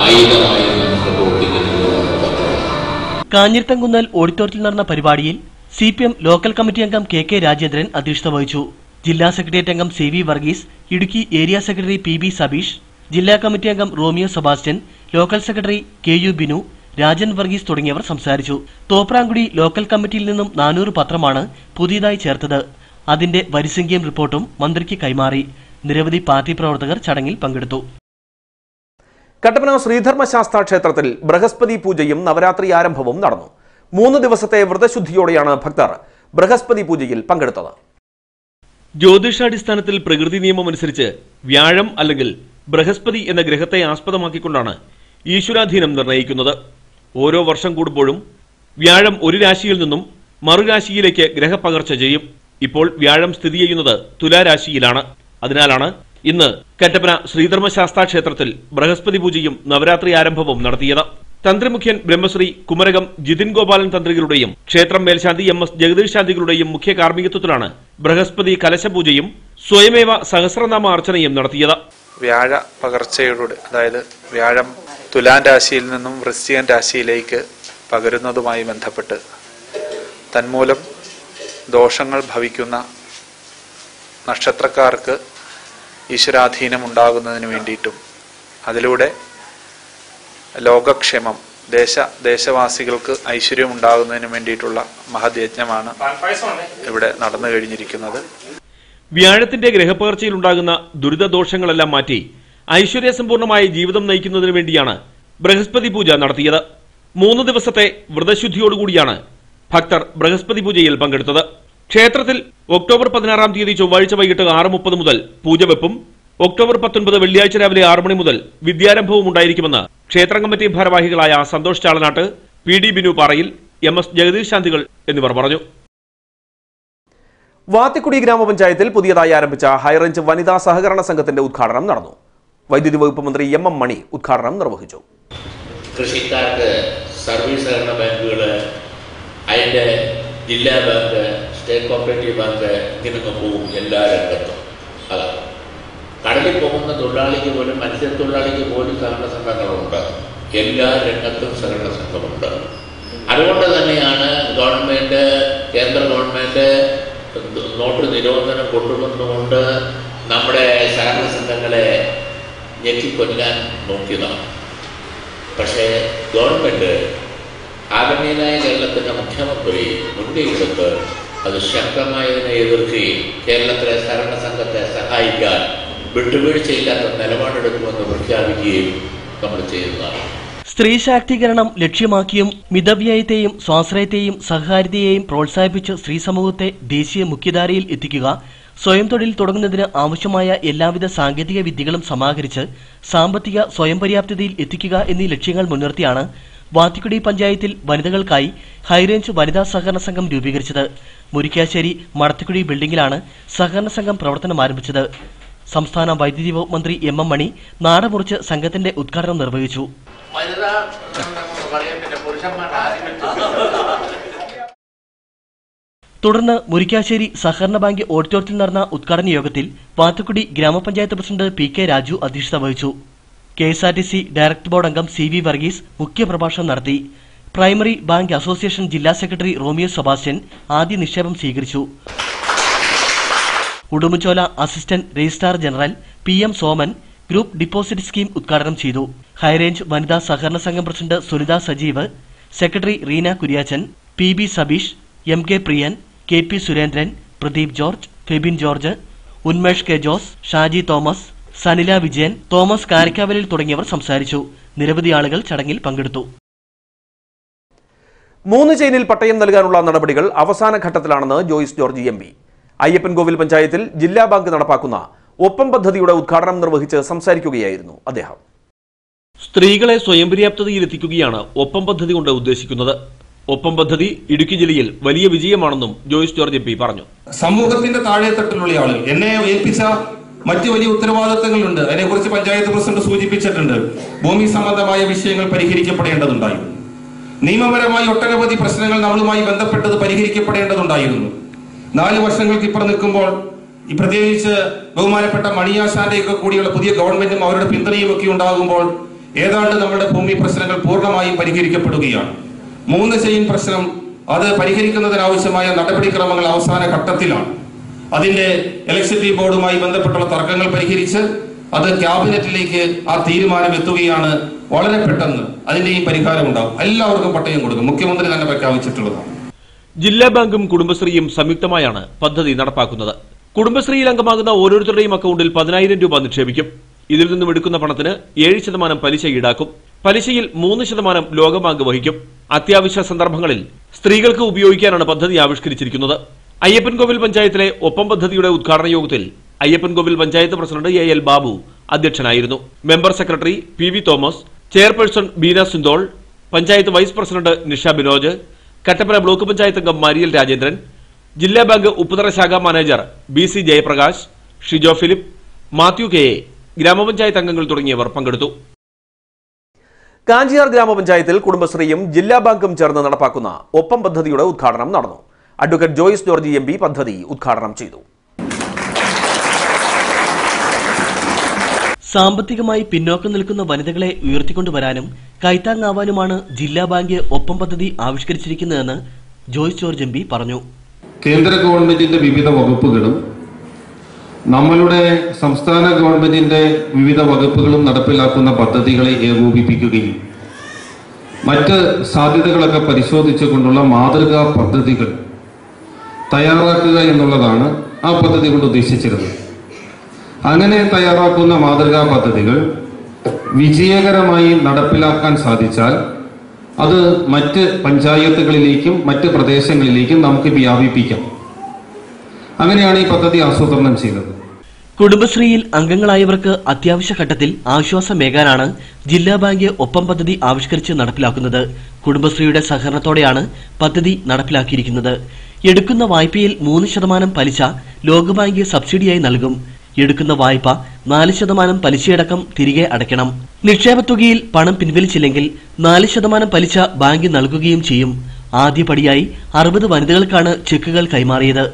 ആയുധമായി നമുക്ക് പ്രവർത്തിക്കുന്നതാണ് പത്രം. കാഞ്ഞിരത്തങ്കുന്നൽ ഓഡിറ്റോറിയത്തിൽ നടന്ന പരിപാടിയിൽ CPM ലോക്കൽ കമ്മിറ്റി അംഗം KK രാജേന്ദ്രൻ അധ്യക്ഷത വഹിച്ചു. ജില്ലാ സെക്രട്ടേറിയറ്റ് അംഗം CV Varghese, Idukki area secretary PB Sabeesh, ജില്ലാ കമ്മിറ്റി അംഗം Romeo Sebastian, local secretary KU Binu, Rajan Varghese തുടങ്ങിയവർ സംസാരിച്ചു. തോപ്രാംകുടി ലോക്കൽ കമ്മിറ്റിയിൽ നിന്നും 400 പത്രമാണ് പുതിയതായി ചേർത്തത്. അതിന്റെ വരിസംഖ്യയും റിപ്പോർട്ടും മന്ത്രിക്ക് കൈമാറി. നിരവധി പാർട്ടി പ്രവർത്തകർ ചടങ്ങിൽ പങ്കെടുത്തു. കട്ടപ്പന ശ്രീധർമ്മശാസ്താ ക്ഷേത്രത്തിൽ ബൃഹസ്പതി പൂജയും നവരാത്രി ആരംഭവും നടന്നു. 3 ദിവസത്തെ വ്രതശുദ്ധിയോടെയാണ് ഭക്തർ ബൃഹസ്പതി പൂജയിൽ പങ്കെടുത്തത്. ജ്യോതിഷാടിസ്ഥാനത്തിൽ പ്രകൃതി നിയമം അനുസരിച്ച് വ്യാഴം അല്ലെങ്കിൽ ബൃഹസ്പതി എന്ന ഗ്രഹത്തെ ആസ്പദമാക്കിക്കൊണ്ടാണ് ഈശ്വരാധീനം നിർണയിക്കുന്നത്. ഓരോ വർഷം കൂടുമ്പോഴും വ്യാഴം ഒരു രാശിയിൽ നിന്നും മറുരാശിയിലേക്ക് ഗ്രഹപകർച്ച ചെയ്യും. ഇപ്പോൾ വ്യാഴം സ്ഥിതി ചെയ്യുന്നത് തുലാരാശിയിലാണ്. അതിനാലാണ് ഇന്ന് കട്ടപ്പന ശ്രീധർമ്മശാസ്താ ക്ഷേത്രത്തിൽ ബൃഹസ്പതി പൂജയും നവരാത്രി ആരംഭവും നടത്തിയത്. തന്ത്രിമുഖ്യൻ ബ്രഹ്മശ്രീ കുമരകം ജിതിൻ ഗോപാലൻ തന്ത്രികളുടെയും ക്ഷേത്രം മേൽശാന്തി MS ജഗദീഷ് ശാന്തികളുടെയും മുഖ്യ കാർമ്മികത്വത്തിലാണ് ബൃഹസ്പതി കലശപൂജയും സ്വയമേവ സഹസ്രനാമ അർച്ചനയും നടത്തിയത്. വ്യാഴ പകർച്ചയോട്, അതായത് വ്യാഴം തുലാൻ രാശിയിൽ നിന്നും വൃശ്ചികൻ രാശിയിലേക്ക് പകരുന്നതുമായി ബന്ധപ്പെട്ട് തന്മൂലം ദോഷങ്ങൾ ഭവിക്കുന്ന നക്ഷത്രക്കാർക്ക് ഈശ്വരാധീനം ഉണ്ടാകുന്നതിന് വേണ്ടിയിട്ടും അതിലൂടെ ലോകക്ഷേമം, ദേശവാസികൾക്ക് ഐശ്വര്യം ഉണ്ടാകുന്നതിന് വേണ്ടിയിട്ടുള്ള മഹദ്യജ്ഞമാണ് ഇവിടെ നടന്നു കഴിഞ്ഞിരിക്കുന്നത്. വ്യാഴത്തിന്റെ ഗ്രഹപ്പകർച്ചയിൽ ഉണ്ടാകുന്ന ദുരിതദോഷങ്ങളെല്ലാം മാറ്റി ഐശ്വര്യസമ്പൂർണമായ ജീവിതം നയിക്കുന്നതിന് വേണ്ടിയാണ് ബൃഹസ്പതി പൂജ നടത്തിയത്. 3 ദിവസത്തെ വ്രതശുദ്ധിയോടുകൂടിയാണ് ഭക്തർ ബൃഹസ്പതി പൂജയിൽ പങ്കെടുത്തത്. ക്ഷേത്രത്തിൽ ഒക്ടോബർ 16-ാം തീയതി ചൊവ്വാഴ്ച വൈകിട്ട് 6:30 മുതൽ പൂജവെപ്പും ഒക്ടോബർ 19 വെള്ളിയാഴ്ച രാവിലെ 6 മണി മുതൽ വിദ്യാരംഭവും ഉണ്ടായിരിക്കുമെന്ന് ക്ഷേത്ര കമ്മിറ്റി ഭാരവാഹികളായ സന്തോഷ് ചാളനാട്ട്, PD ബിനു പാറയിൽ, MS ജഗദീഷ് ശാന്തികൾ എന്നിവർ പറഞ്ഞു. വാത്തിക്കുടി ഗ്രാമപഞ്ചായത്തിൽ പുതിയതായി ആരംഭിച്ച ഹൈറേഞ്ച് വനിതാ സഹകരണ സംഘത്തിന്റെ ഉദ്ഘാടനം നടന്നു. വൈദ്യുതി വകുപ്പ് മന്ത്രി എം എം മണി ഉദ്ഘാടനം നിർവഹിച്ചു. കൃഷിക്കാർക്ക് സർവീസ് സഹകരണ ബാങ്കുകൾ, അതിൻ്റെ ജില്ലാ ബാങ്ക്, സ്റ്റേറ്റ് കോപ്പറേറ്റീവ് ബാങ്ക് ഇങ്ങനെയൊക്കെ പോകും എല്ലാ രംഗത്തും. അതാണ് കടലിൽ പോകുന്ന തൊഴിലാളിക്ക് പോലും, മത്സ്യത്തൊഴിലാളിക്ക് പോലും സഹകരണ സംഘങ്ങളുണ്ട്. എല്ലാ രംഗത്തും സഹകരണ സംഘമുണ്ട്. അതുകൊണ്ട് തന്നെയാണ് ഗവൺമെൻറ്, കേന്ദ്ര ഗവൺമെൻറ് നോട്ട് നിരോധനം കൊണ്ടുവന്നുകൊണ്ട് നമ്മുടെ സഹകരണ സംഘങ്ങളെ ഞെക്കിക്കൊല്ലാൻ നോക്കിയതാണ്. പക്ഷേ ഗവൺമെൻറ് ആദരണീയനായ കേരളത്തിൻ്റെ മുഖ്യമന്ത്രി മുൻകൈയെടുത്ത് അത് ശക്തമായതിനെ എതിർക്കുകയും കേരളത്തിലെ സഹകരണ സംഘത്തെ സഹായിക്കാൻ വിട്ടുവീഴ്ചയില്ലാത്ത നിലപാടെടുക്കുമെന്ന് പ്രഖ്യാപിക്കുകയും നമ്മൾ ചെയ്യുന്നതാണ്. സ്ത്രീ ശാക്തീകരണം ലക്ഷ്യമാക്കിയും മിതവ്യയത്തെയും സ്വാശ്രയത്തെയും സഹകാരിതയെയും പ്രോത്സാഹിപ്പിച്ച് സ്ത്രീ സമൂഹത്തെ ദേശീയ മുഖ്യധാരയിൽ എത്തിക്കുക, സ്വയം തൊഴിൽ തുടങ്ങുന്നതിന് ആവശ്യമായ എല്ലാവിധ സാങ്കേതിക വിദ്യകളും സമാഹരിച്ച് സാമ്പത്തിക സ്വയം പര്യാപ്തതയിൽ എത്തിക്കുക എന്നീ ലക്ഷ്യങ്ങൾ മുൻനിർത്തിയാണ് വാത്തിക്കുടി പഞ്ചായത്തിൽ വനിതകൾക്കായി ഹൈറേഞ്ച് വനിതാ സഹകരണ സംഘം രൂപീകരിച്ചത്. മുരിക്കാശ്ശേരി മടത്തിക്കുടി ബിൽഡിംഗിലാണ് സഹകരണ സംഘം പ്രവർത്തനം ആരംഭിച്ചത്. സംസ്ഥാന വൈദ്യുതി വകുപ്പ് മന്ത്രി എം എം മണി നാട മുറിച്ച് സംഘത്തിന്റെ ഉദ്ഘാടനം നിർവഹിച്ചു. തുടർന്ന് മുരിക്കാശ്ശേരി സഹകരണ ബാങ്ക് ഓഡിറ്റോറിയത്തിൽ നടന്ന ഉദ്ഘാടന യോഗത്തിൽ വാത്തുക്കുടി ഗ്രാമപഞ്ചായത്ത് പ്രസിഡന്റ് പി കെ രാജു അധ്യക്ഷത വഹിച്ചു. KSRTC ഡയറക്ടർ ബോർഡ് അംഗം CV വർഗീസ് മുഖ്യപ്രഭാഷണം നടത്തി. പ്രൈമറി ബാങ്ക് അസോസിയേഷൻ ജില്ലാ സെക്രട്ടറി റോമിയോ സെബാസ്റ്റ്യൻ ആദ്യ നിക്ഷേപം സ്വീകരിച്ചു. Udumbanchola assistant registrar general PM Soman group deposit scheme ഉദ്ഘാടനം ചെയ്തു. ഹൈറേഞ്ച് വനിതാ സഹകരണ സംഘം president Sunitha Sajeev, secretary Reena Kuriachan, PB Sabeesh, MK Priyan, KP Surendran, Pradeep George, Febin George, Unmesh K Jose, Shaji Thomas, Sanila Vijayan, Thomas Karikkavalil തുടങ്ങിയവർ സംസാരിച്ചു. നിരവധി ആളുകൾ ചടങ്ങിൽ പങ്കെടുത്തു. 3 ചെയിനിൽ പട്ടയം നൽകാനുള്ള നടപടികൾ അവസാന ഘട്ടത്തിലാണെന്ന് ജോയിസ് ജോർജ് MP. അയ്യപ്പൻകോവിൽ പഞ്ചായത്തിൽ ജില്ലാ ബാങ്ക് നടപ്പാക്കുന്ന ഒപ്പം പദ്ധതിയുടെ ഉദ്ഘാടനം നിർവഹിച്ച് സംസാരിക്കുകയായിരുന്നു അദ്ദേഹം. സ്ത്രീകളെ സ്വയം പര്യാപ്തതയിലെത്തിക്കുകയാണ് ഒപ്പം പദ്ധതി കൊണ്ട് ഉദ്ദേശിക്കുന്നത്. ഒപ്പം പദ്ധതി ഇടുക്കി ജില്ലയിൽ വലിയ വിജയമാണെന്നും ജോയിസ് ജോർജ് MP പറഞ്ഞു. സമൂഹത്തിന്റെ താഴെത്തട്ടിലുള്ള ആളുകൾ എന്നെ ഏൽപ്പിച്ച മറ്റു വലിയ ഉത്തരവാദിത്തങ്ങളുണ്ട്. അതിനെക്കുറിച്ച് പഞ്ചായത്ത് പ്രസിഡന്റ് സൂചിപ്പിച്ചിട്ടുണ്ട്. ഭൂമി സംബന്ധമായ വിഷയങ്ങൾ പരിഹരിക്കപ്പെടേണ്ടതുണ്ടായിരുന്നു. നിയമപരമായി ഒട്ടനവധി പ്രശ്നങ്ങൾ നമ്മളുമായി ബന്ധപ്പെട്ടത് പരിഹരിക്കപ്പെടേണ്ടതുണ്ടായിരുന്നു. 4 വർഷങ്ങൾക്ക് ഇപ്പുറം നിൽക്കുമ്പോൾ ഈ പ്രത്യേകിച്ച് ബഹുമാനപ്പെട്ട മണിയാശാന്റെയൊക്കെ കൂടിയുള്ള പുതിയ ഗവൺമെന്റും അവരുടെ പിന്തുണയും ഒക്കെ ഉണ്ടാകുമ്പോൾ ഏതാണ്ട് നമ്മുടെ ഭൂമി പ്രശ്നങ്ങൾ പൂർണ്ണമായും പരിഹരിക്കപ്പെടുകയാണ്. 3 ചെയിൻ പ്രശ്നം അത് പരിഹരിക്കുന്നതിനാവശ്യമായ നടപടിക്രമങ്ങൾ അവസാന ഘട്ടത്തിലാണ്. അതിന്റെ ഇലക്ട്രിസിറ്റി ബോർഡുമായി ബന്ധപ്പെട്ടുള്ള തർക്കങ്ങൾ പരിഹരിച്ച് അത് ക്യാബിനറ്റിലേക്ക് ആ തീരുമാനം എത്തുകയാണ്. വളരെ പെട്ടെന്ന് അതിന്റെയും പരിഹാരം ഉണ്ടാകും. എല്ലാവർക്കും പട്ടയം കൊടുക്കും. മുഖ്യമന്ത്രി തന്നെ പ്രഖ്യാപിച്ചിട്ടുള്ളതാണ്. ജില്ലാ ബാങ്കും കുടുംബശ്രീയും സംയുക്തമായാണ് പദ്ധതി നടപ്പാക്കുന്നത്. കുടുംബശ്രീയിൽ അംഗമാകുന്ന ഓരോരുത്തരുടെയും അക്കൗണ്ടിൽ 10,000 രൂപ നിക്ഷേപിക്കും. ഇതിൽ നിന്നും എടുക്കുന്ന പണത്തിന് 7% പലിശ ഈടാക്കും. പലിശയിൽ 3% ലോകബാങ്ക് വഹിക്കും. അത്യാവശ്യ സന്ദർഭങ്ങളിൽ സ്ത്രീകൾക്ക് ഉപയോഗിക്കാനാണ് പദ്ധതി ആവിഷ്കരിച്ചിരിക്കുന്നത്. അയ്യപ്പൻകോവിൽ പഞ്ചായത്തിലെ ഒപ്പം പദ്ധതിയുടെ ഉദ്ഘാടന യോഗത്തിൽ അയ്യപ്പൻകോവിൽ പഞ്ചായത്ത് പ്രസിഡന്റ് AL ബാബു അധ്യക്ഷനായിരുന്നു. Member secretary PV Thomas, chairperson Beena Sinthol, panchayat vice president Nisha Binoj, Kattappana block panchayat അംഗം മാരിയൽ രാജേന്ദ്രൻ, ജില്ലാ ബാങ്ക് ഉപ്പുതറ ശാഖാ manager BC Jayaprakash, Shijo Philip, Mathew KA, ഗ്രാമപഞ്ചായത്ത് അംഗങ്ങൾ തുടങ്ങിയവർ പങ്കെടുത്തു. കാഞ്ചിയാർ ഗ്രാമപഞ്ചായത്തിൽ കുടുംബശ്രീയും ജില്ലാ ബാങ്കും ചേർന്ന് നടപ്പാക്കുന്ന ഒപ്പം പദ്ധതിയുടെ ഉദ്ഘാടനം നടന്നു. അഡ്വക്കേറ്റ് ജോയിസ് ജോർജ് MP പദ്ധതി ഉദ്ഘാടനം ചെയ്തു. സാമ്പത്തികമായി പിന്നോക്കം നിൽക്കുന്ന വനിതകളെ ഉയർത്തിക്കൊണ്ടുവരാനും കൈത്താങ്ങാവാനുമാണ് ജില്ലാ ബാങ്ക് ഒപ്പം പദ്ധതി ആവിഷ്കരിച്ചിരിക്കുന്നതെന്ന് ജോയിസ് ജോർജ് MP പറഞ്ഞു. കേന്ദ്ര ഗവൺമെന്റിന്റെ വിവിധ വകുപ്പുകളും നമ്മളുടെ സംസ്ഥാന ഗവൺമെന്റിന്റെ വിവിധ വകുപ്പുകളും നടപ്പിലാക്കുന്ന പദ്ധതികളെ ഏകോപിപ്പിക്കുകയും മറ്റ് സാധ്യതകളൊക്കെ പരിശോധിച്ചുകൊണ്ടുള്ള മാതൃകാ പദ്ധതികൾ തയ്യാറാക്കുക എന്നുള്ളതാണ് ആ പദ്ധതി കൊണ്ട് ഉദ്ദേശിച്ചിരുന്നത്. അങ്ങനെ തയ്യാറാക്കുന്ന മാതൃകാ പദ്ധതികൾ വിജയകരമായി നടപ്പിലാക്കാൻ സാധിച്ചാൽ അത് മറ്റ് പഞ്ചായത്തുകളിലേക്കും മറ്റ് പ്രദേശങ്ങളിലേക്കും നമുക്ക് വ്യാപിപ്പിക്കാം. അങ്ങനെയാണ് ഈ പദ്ധതി ആസൂത്രണം ചെയ്തത്. കുടുംബശ്രീയിൽ അംഗങ്ങളായവർക്ക് അത്യാവശ്യ ഘട്ടത്തിൽ ആശ്വാസമേകാനാണ് ജില്ലാ ബാങ്ക് ഒപ്പം പദ്ധതി ആവിഷ്കരിച്ച് നടപ്പിലാക്കുന്നത്. കുടുംബശ്രീയുടെ സഹകരണത്തോടെയാണ് പദ്ധതി നടപ്പിലാക്കിയിരിക്കുന്നത്. എടുക്കുന്ന വായ്പയിൽ 3% പലിശ ലോകബാങ്ക് സബ്സിഡിയായി നൽകും. എടുക്കുന്ന വായ്പ 4% പലിശയടക്കം തിരികെ അടയ്ക്കണം. നിക്ഷേപത്തുകയിൽ പണം പിൻവലിച്ചില്ലെങ്കിൽ 4% പലിശ ബാങ്ക് നൽകുകയും ചെയ്യും. ആദ്യപടിയായി 60 വനിതകൾക്കാണ് ചെക്കുകൾ കൈമാറിയത്.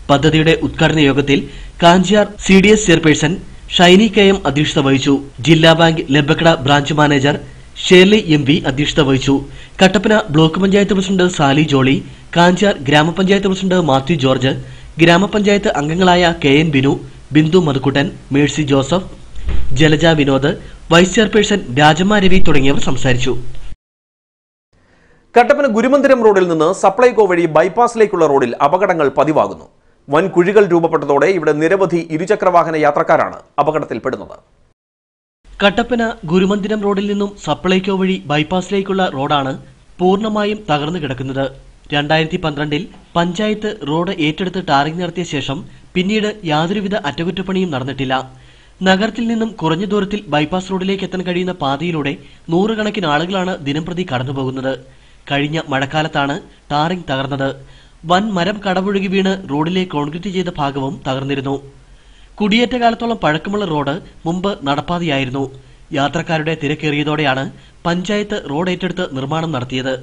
പദ്ധതിയുടെ ഉദ്ഘാടന യോഗത്തിൽ Kanchiyar CDS chairperson Shiny KM അധ്യക്ഷത വഹിച്ചു. ജില്ലാ bank Labbakkada branch manager Shirley MV അധ്യക്ഷത വഹിച്ചു. Kattappana block panchayat president Sally Jolly, Kanchiyar grama panchayat president Mathew George, grama panchayat അംഗങ്ങളായ KN Binu, Bindu Madhukuttan, Mercy Joseph, Jalaja Vinod, vice chairperson Rajamma Ravi തുടങ്ങിയവർ സംസാരിച്ചു. കട്ടപ്പന ഗുരുമന്ദിരം റോഡിൽ നിന്ന് സപ്ലൈകോ വഴി ബൈപ്പാസിലേക്കുള്ള റോഡിൽ അപകടങ്ങൾ പതിവാകുന്നു. വൻ കുഴികൾ രൂപപ്പെട്ടതോടെ ഇവിടെ നിരവധി ഇരുചക്രവാഹന യാത്രക്കാരാണ് അപകടത്തിൽപ്പെടുന്നത്. കട്ടപ്പന ഗുരുമന്ദിരം റോഡിൽ നിന്നും സപ്ലൈകോ വഴി ബൈപ്പാസിലേക്കുള്ള റോഡാണ് പൂർണ്ണമായും തകർന്നു കിടക്കുന്നത്. 2012-ൽ പഞ്ചായത്ത് റോഡ് ഏറ്റെടുത്ത് ടാറിംഗ് നടത്തിയ ശേഷം പിന്നീട് യാതൊരുവിധ അറ്റകുറ്റപ്പണിയും നടന്നിട്ടില്ല. നഗരത്തിൽ നിന്നും കുറഞ്ഞ ദൂരത്തിൽ ബൈപ്പാസ് റോഡിലേക്ക് എത്താൻ കഴിയുന്ന പാതയിലൂടെ നൂറുകണക്കിന് ആളുകളാണ് ദിനംപ്രതി കടന്നുപോകുന്നത്. കഴിഞ്ഞ മഴക്കാലത്താണ് ടാറിംഗ് തകർന്നത്. വൻ മരം കടപുഴകി വീണ് റോഡിലെ കോൺക്രീറ്റ് ചെയ്ത ഭാഗവും തകർന്നിരുന്നു. കുടിയേറ്റ കാലത്തോളം പഴക്കമുള്ള റോഡ് മുമ്പ് നടപ്പാതയായിരുന്നു. യാത്രക്കാരുടെ തിരക്കേറിയതോടെയാണ് പഞ്ചായത്ത് റോഡ് ഏറ്റെടുത്ത് നിർമ്മാണം നടത്തിയത്.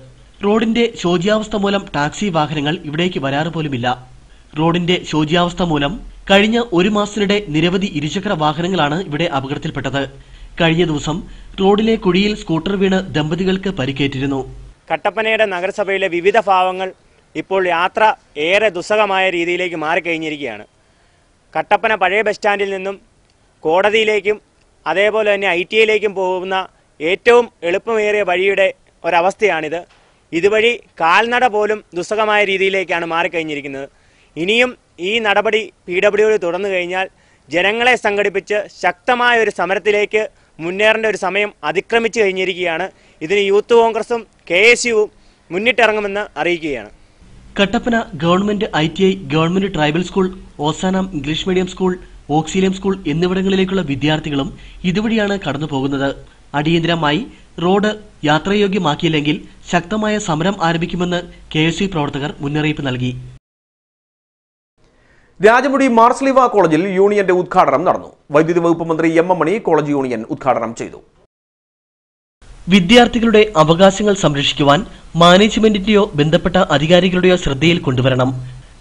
റോഡിന്റെ ശോച്യാവസ്ഥ മൂലം ടാക്സി വാഹനങ്ങൾ ഇവിടേക്ക് വരാറ് പോലുമില്ല. റോഡിന്റെ ശോച്യാവസ്ഥ മൂലം കഴിഞ്ഞ ഒരു മാസത്തിനിടെ നിരവധി ഇരുചക്ര വാഹനങ്ങളാണ് ഇവിടെ അപകടത്തിൽപ്പെട്ടത്. കഴിഞ്ഞ ദിവസം റോഡിലെ കുഴിയിൽ സ്കൂട്ടർ വീണ് ദമ്പതികൾക്ക് പരിക്കേറ്റിരുന്നു. കട്ടപ്പനയുടെ നഗരസഭയിലെ വിവിധ ഭാഗങ്ങൾ ഇപ്പോൾ യാത്ര ഏറെ ദുസ്സഹമായ രീതിയിലേക്ക് മാറിക്കഴിഞ്ഞിരിക്കുകയാണ്. കട്ടപ്പന പഴയ ബസ് സ്റ്റാൻഡിൽ നിന്നും കോടതിയിലേക്കും അതേപോലെ തന്നെ ITIയിലേക്കും പോകുന്ന ഏറ്റവും എളുപ്പമേറിയ വഴിയുടെ ഒരവസ്ഥയാണിത്. ഇതുവഴി കാൽനട പോലും ദുസ്സഹമായ രീതിയിലേക്കാണ് മാറിക്കഴിഞ്ഞിരിക്കുന്നത്. ഇനിയും ഈ നടപടി PWD തുടർന്നു കഴിഞ്ഞാൽ ജനങ്ങളെ സംഘടിപ്പിച്ച് ശക്തമായ ഒരു സമരത്തിലേക്ക് മുന്നേറേണ്ട ഒരു സമയം അതിക്രമിച്ചു കഴിഞ്ഞിരിക്കുകയാണ്. ഇതിന് യൂത്ത് കോൺഗ്രസും KSUവും മുന്നിട്ടിറങ്ങുമെന്ന് അറിയിക്കുകയാണ്. Kattappana government ITI, government tribal school, Ozanam English medium school, Auxilium school എന്നിവിടങ്ങളിലേക്കുള്ള വിദ്യാർത്ഥികളും ഇതുവഴിയാണ് കടന്നുപോകുന്നത്. അടിയന്തരമായി റോഡ് യാത്രായോഗ്യമാക്കിയില്ലെങ്കിൽ ശക്തമായ സമരം ആരംഭിക്കുമെന്ന് KSU പ്രവർത്തകർ മുന്നറിയിപ്പ് നൽകി. രാജമുടി മാർസ്ലിവ കോളേജിൽ യൂണിയന്റെ ഉദ്ഘാടനം നടന്നു. വൈദ്യുതി വകുപ്പ് മന്ത്രി MM മണി കോളേജ് യൂണിയൻ ഉദ്ഘാടനം ചെയ്തു. വിദ്യാർത്ഥികളുടെ അവകാശങ്ങൾ സംരക്ഷിക്കുവാൻ മാനേജ്മെന്റിന്റെയോ ബന്ധപ്പെട്ട അധികാരികളുടെയോ ശ്രദ്ധയിൽ കൊണ്ടുവരണം.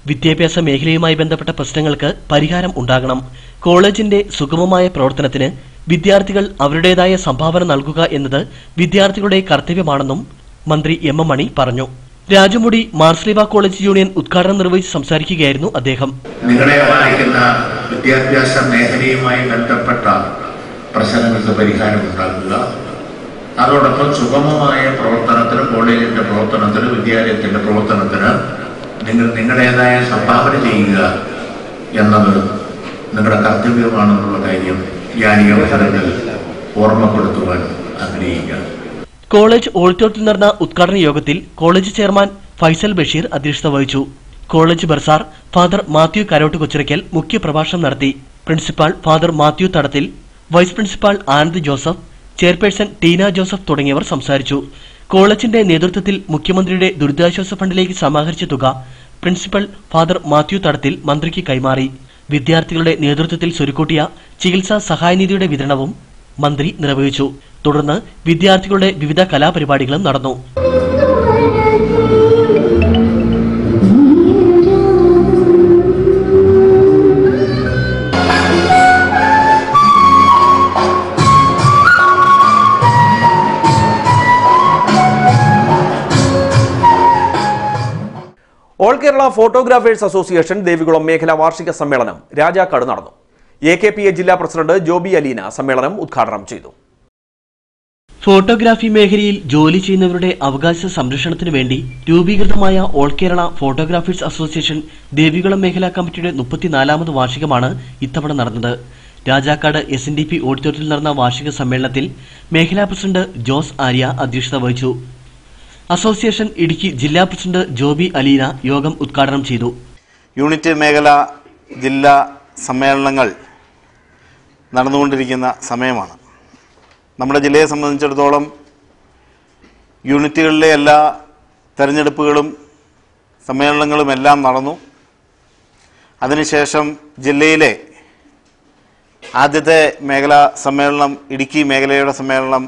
വിദ്യാഭ്യാസ മേഖലയുമായി ബന്ധപ്പെട്ട പ്രശ്നങ്ങൾക്ക് പരിഹാരം ഉണ്ടാകണം. കോളേജിന്റെ സുഗമമായ പ്രവർത്തനത്തിന് വിദ്യാർത്ഥികൾ അവരുടേതായ സംഭാവന നൽകുക എന്നത് വിദ്യാർത്ഥികളുടെ കർത്തവ്യമാണെന്നും മന്ത്രി MM മണി പറഞ്ഞു. രാജമുടി മാർസ്ലിവ കോളേജ് യൂണിയൻ ഉദ്ഘാടനം നിർവഹിച്ച് സംസാരിക്കുകയായിരുന്നു അദ്ദേഹം. നിങ്ങളെ വായിക്കുന്ന വിദ്യാഭ്യാസ മേഖലയുമായി ബന്ധപ്പെട്ട പ്രശ്നങ്ങൾക്ക് പരിഹാരം ഉണ്ടാക്കുക, അതോടൊപ്പം സുഗമമായ പ്രവർത്തനത്തിന്, കോളേജിന്റെ പ്രവർത്തനത്തിന്, വിദ്യാലയത്തിന്റെ പ്രവർത്തനത്തിന് നിങ്ങൾ നിങ്ങളുടേതായ സംഭാവന ചെയ്യുക എന്നത് നിങ്ങളുടെ കർത്തവ്യമാണെന്നുള്ള കാര്യം ഞാൻ ഈ അവസരത്തിൽ ഓർമ്മപ്പെടുത്തുവാൻ ആഗ്രഹിക്കുകയാണ്. കോളേജ് ഓഡിറ്റോറിയത്തിൽ നടന്ന ഉദ്ഘാടന യോഗത്തിൽ കോളേജ് ചെയർമാൻ ഫൈസൽ ബഷീർ അധ്യക്ഷത വഹിച്ചു. College bursar father Mathew Karott Kochirakkal മുഖ്യപ്രഭാഷണം നടത്തി. Principal father Mathew Thadathil, vice principal Anand Joseph, chairperson Teena Joseph തുടങ്ങിയവർ സംസാരിച്ചു. കോളേജിന്റെ നേതൃത്വത്തിൽ മുഖ്യമന്ത്രിയുടെ ദുരിതാശ്വാസ ഫണ്ടിലേക്ക് സമാഹരിച്ച തുക പ്രിൻസിപ്പൽ ഫാദർ മാത്യു തടത്തിൽ മന്ത്രിക്ക് കൈമാറി. വിദ്യാർത്ഥികളുടെ നേതൃത്വത്തിൽ സ്വരുക്കൂട്ടിയ ചികിത്സാ സഹായനിധിയുടെ വിതരണവും മന്ത്രി നിർവഹിച്ചു. തുടർന്ന് വിദ്യാർത്ഥികളുടെ വിവിധ കലാപരിപാടികളും നടന്നു. All Kerala photographers association Devikulam മേഖലാ വാർഷിക സമ്മേളനം രാജാക്കാട് നടന്നു. AKPA ജില്ലാ പ്രസിഡന്റ് ജോബി അലീന സമ്മേളനം ഉദ്ഘാടനം ചെയ്തു. ഫോട്ടോഗ്രാഫി മേഖലയിൽ ജോലി ചെയ്യുന്നവരുടെ അവകാശ സംരക്ഷണത്തിനു വേണ്ടി രൂപീകൃതമായ all Kerala photographers association Devikulam മേഖലാ കമ്മിറ്റിയുടെ 34ാമത് വാർഷികമാണ് ഇത്തവണ നടന്നത്. രാജാക്കാട് SNDP ഓഡിറ്റോറിയത്തിൽ നടന്ന വാർഷിക സമ്മേളനത്തിൽ മേഖലാ പ്രസിഡന്റ് ജോസ് ആര്യ അധ്യക്ഷത വഹിച്ചു. അസോസിയേഷൻ ഇടുക്കി ജില്ലാ പ്രസിഡന്റ് ജോബി അലീന യോഗം ഉദ്ഘാടനം ചെയ്തു. യൂണിറ്റ് മേഖല ജില്ലാ സമ്മേളനങ്ങൾ നടന്നുകൊണ്ടിരിക്കുന്ന സമയമാണ്. നമ്മുടെ ജില്ലയെ സംബന്ധിച്ചിടത്തോളം യൂണിറ്റുകളിലെ എല്ലാ തെരഞ്ഞെടുപ്പുകളും സമ്മേളനങ്ങളും എല്ലാം നടന്നു. അതിനുശേഷം ജില്ലയിലെ ആദ്യത്തെ മേഖലാ സമ്മേളനം, ഇടുക്കി മേഖലയുടെ സമ്മേളനം